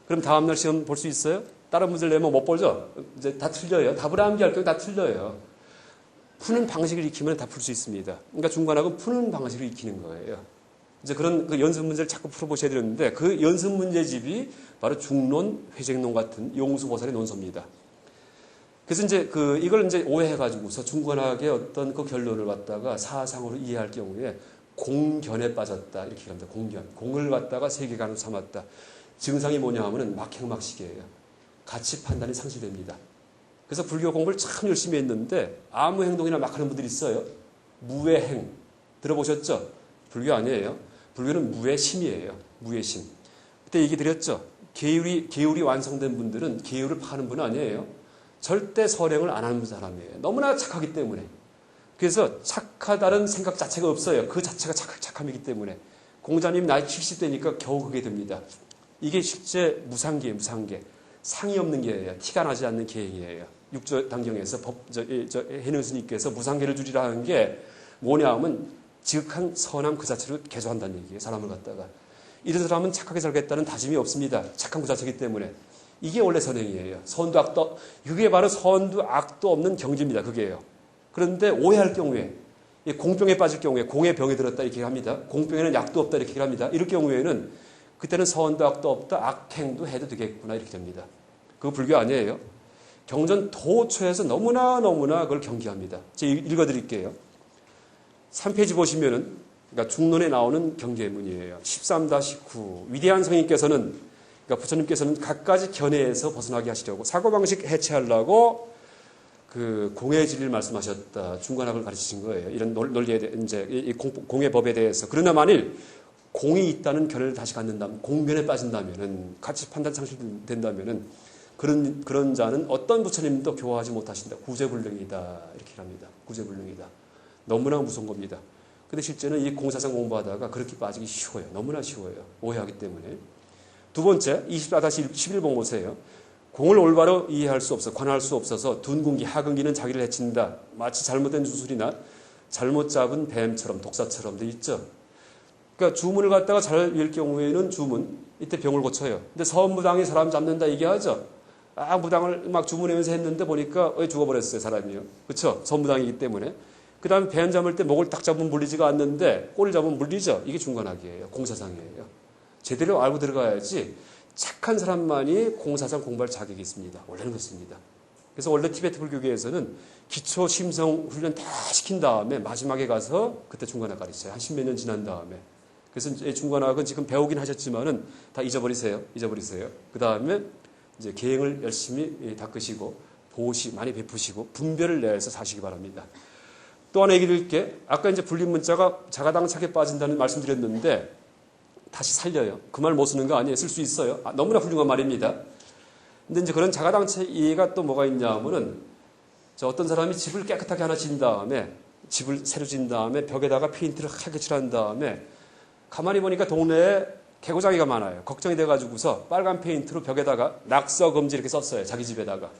그럼 다음날 시험 볼 수 있어요? 다른 문제를 내면 못 보죠? 이제 다 틀려요. 답을 암기할 경우 다 틀려요. 푸는 방식을 익히면 다 풀 수 있습니다. 그러니까 중관학은 푸는 방식을 익히는 거예요. 이제 그런 그 연습 문제를 자꾸 풀어보셔야 되는데 그 연습 문제집이 바로 중론, 회쟁론 같은 용수보살의 논서입니다. 그래서 이제 이걸 이제 오해해가지고서 중관학의 어떤 그 결론을 갖다가 사상으로 이해할 경우에 공견에 빠졌다. 이렇게 합니다. 공견. 공을 갖다가 세계관으로 삼았다. 증상이 뭐냐 하면은 막행막식이에요. 가치 판단이 상실됩니다. 그래서 불교 공부를 참 열심히 했는데 아무 행동이나 막 하는 분들이 있어요. 무의 행. 들어보셨죠? 불교 아니에요. 불교는 무의 심이에요. 무의 심. 그때 얘기 드렸죠? 계율이 완성된 분들은 계율을 파는 분 아니에요. 절대 설행을 안 하는 사람이에요. 너무나 착하기 때문에. 그래서 착하다는 생각 자체가 없어요. 그 자체가 착함이기 때문에. 공자님 나이 70대니까 겨우 그게 됩니다. 이게 실제 무상계예요. 무상계. 상이 없는 계예요. 티가 나지 않는 계행이에요. 육조 단경에서 해능 스님께서 무상계를 주리라 하는 게 뭐냐 하면 지극한 선함 그 자체로 개조한다는 얘기예요. 사람을 갖다가. 이런 사람은 착하게 살겠다는 다짐이 없습니다. 착한 그 자체이기 때문에. 이게 원래 선행이에요. 선도 악도, 이게 바로 선도 악도 없는 경지입니다. 그게요. 그런데 오해할 경우에, 공병에 빠질 경우에, 공의 병에 들었다 이렇게 합니다. 공병에는 약도 없다 이렇게 합니다. 이럴 경우에는 그때는 선도 악도 없다, 악행도 해도 되겠구나 이렇게 됩니다. 그거 불교 아니에요. 경전 도초에서 너무나 그걸 경계합니다. 제가 읽어드릴게요. 3페이지 보시면은, 그러니까 중론에 나오는 경계문이에요. 13-9. 위대한 성인께서는, 그러니까 부처님께서는 갖가지 견해에서 벗어나게 하시려고 사고방식 해체하려고 그 공의 진리를 말씀하셨다. 중관학을 가르치신 거예요. 이런 논리에 이제 이 공의 법에 대해서. 그러나 만일 공이 있다는 견해를 다시 갖는다면, 공견에 빠진다면은, 가치 판단 상실된다면은, 그런 자는 어떤 부처님도 교화하지 못하신다. 구제불능이다. 이렇게 합니다. 구제불능이다. 너무나 무서운 겁니다. 근데 실제는 이 공사상 공부하다가 그렇게 빠지기 쉬워요. 너무나 쉬워요. 오해하기 때문에. 두 번째, 24-11번 보세요. 공을 올바로 이해할 수 없어, 관할 수 없어서 둔궁기, 하근기는 자기를 해친다. 마치 잘못된 주술이나 잘못 잡은 뱀처럼, 독사처럼 돼 있죠. 그러니까 주문을 갖다가 잘 읽을 경우에는 주문, 이때 병을 고쳐요. 근데 서무당이 사람 잡는다 얘기하죠. 무당을 막 주문하면서 했는데 보니까 왜 죽어버렸어요, 사람이요. 그렇죠? 서무당이기 때문에. 그 다음에 뱀 잡을 때 목을 딱 잡으면 물리지가 않는데 꼬리를 잡으면 물리죠. 이게 중관학이에요. 공사상이에요. 제대로 알고 들어가야지 착한 사람만이 공사상 공부할 자격이 있습니다. 원래는 그렇습니다. 그래서 원래 티베트 불교계에서는 기초 심성 훈련 다 시킨 다음에 마지막에 가서 그때 중관학 가르쳐요. 한 10몇 년 지난 다음에. 그래서 중관학은 지금 배우긴 하셨지만은 다 잊어버리세요. 그 다음에 이제 계행을 열심히 닦으시고 많이 베푸시고 분별을 내서 사시기 바랍니다. 또 하나 얘기 드릴게. 아까 이제 불립문자가 자가당착에 빠진다는 말씀드렸는데 다시 살려요. 그 말 못 쓰는 거 아니에요. 쓸 수 있어요. 너무나 훌륭한 말입니다. 근데 이제 그런 자가당착 이해가 또 뭐가 있냐 하면은 어떤 사람이 집을 깨끗하게 하나 진 다음에 집을 새로 진 다음에 벽에다가 페인트를 하게 칠한 다음에 가만히 보니까 동네에 개고장이가 많아요. 걱정이 돼가지고서 빨간 페인트로 벽에다가 낙서금지 이렇게 썼어요. 자기 집에다가.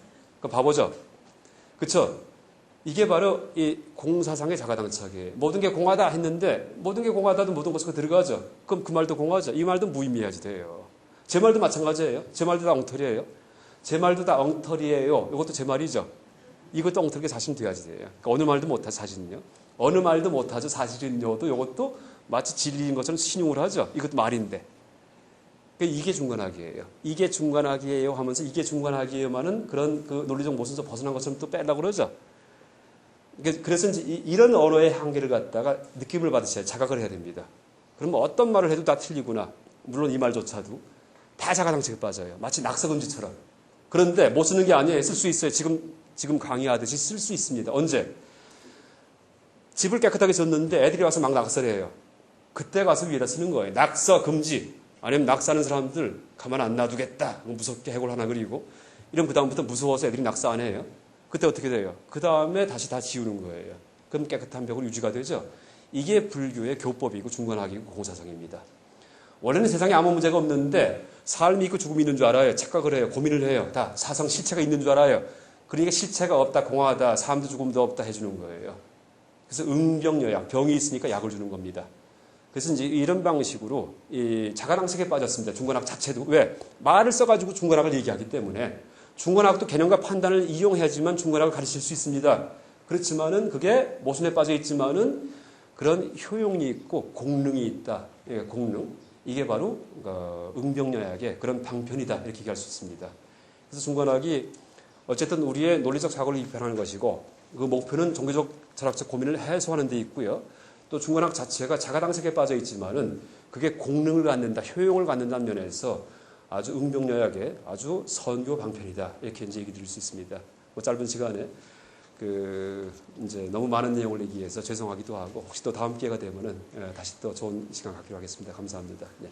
그 바보죠? 그쵸? 이게 바로 이 공사상의 자가당착이에요. 모든 게 공하다 했는데 모든 게 공하다도 모든 것으로 들어가죠. 그럼 그 말도 공하죠. 이 말도 무의미하지 돼요. 제 말도 마찬가지예요. 제 말도 다 엉터리예요. 제 말도 다 엉터리예요. 이것도 제 말이죠. 이것도 엉터리게 사실은 돼야지 돼요. 그러니까 어느 말도 못하죠, 사실은요. 어느 말도 못하죠, 사실은요도 이것도 마치 진리인 것처럼 신용을 하죠. 이것도 말인데. 그러니까 이게 중간학이에요. 이게 중간학이에요 하면서 이게 중간학이에요만은 그런 그 논리적 모순에서 벗어난 것처럼 또 빼려고 그러죠. 그래서 이제 이런 언어의 한계를 갖다가 느낌을 받으셔야 자각을 해야 됩니다. 그러면 어떤 말을 해도 다 틀리구나. 물론 이 말조차도 다 자가당착에 빠져요. 마치 낙서금지처럼. 그런데 못 쓰는 게 아니에요. 쓸 수 있어요. 지금 강의하듯이 쓸 수 있습니다. 언제? 집을 깨끗하게 졌는데 애들이 와서 막 낙서를 해요. 그때 가서 위에다 쓰는 거예요. 낙서 금지. 아니면 낙서하는 사람들 가만 안 놔두겠다. 무섭게 해골 하나 그리고. 이러면 그다음부터 무서워서 애들이 낙서 안 해요. 그때 어떻게 돼요? 그 다음에 다시 다 지우는 거예요. 그럼 깨끗한 벽으로 유지가 되죠. 이게 불교의 교법이고 중간학이고 공사성입니다. 원래는 세상에 아무 문제가 없는데 삶이 있고 죽음이 있는 줄 알아요. 착각을 해요. 고민을 해요. 다 사성 실체가 있는 줄 알아요. 그러니까 실체가 없다, 공허하다, 삶도 죽음도 없다 해주는 거예요. 그래서 응병요약, 병이 있으니까 약을 주는 겁니다. 그래서 이제 이런 방식으로 이 자가당색에 빠졌습니다. 중간학 자체도. 왜? 말을 써가지고 중간학을 얘기하기 때문에 중간학도 개념과 판단을 이용해야지만 중간학을 가르칠 수 있습니다. 그렇지만은 그게 모순에 빠져 있지만은 그런 효용이 있고 공능이 있다. 예, 공능. 이게 바로 응병요약의 그런 방편이다. 이렇게 얘기할 수 있습니다. 그래서 중간학이 어쨌든 우리의 논리적 사고를 입편하는 것이고 그 목표는 종교적 철학적 고민을 해소하는 데 있고요. 또 중간학 자체가 자가당색에 빠져 있지만은 그게 공능을 갖는다, 효용을 갖는다는 면에서 아주 응병요약의 아주 선교 방편이다. 이렇게 이제 얘기 드릴 수 있습니다. 뭐 짧은 시간에 이제 너무 많은 내용을 얘기해서 죄송하기도 하고 혹시 또 다음 기회가 되면은 다시 또 좋은 시간 갖기로 하겠습니다. 감사합니다. 네.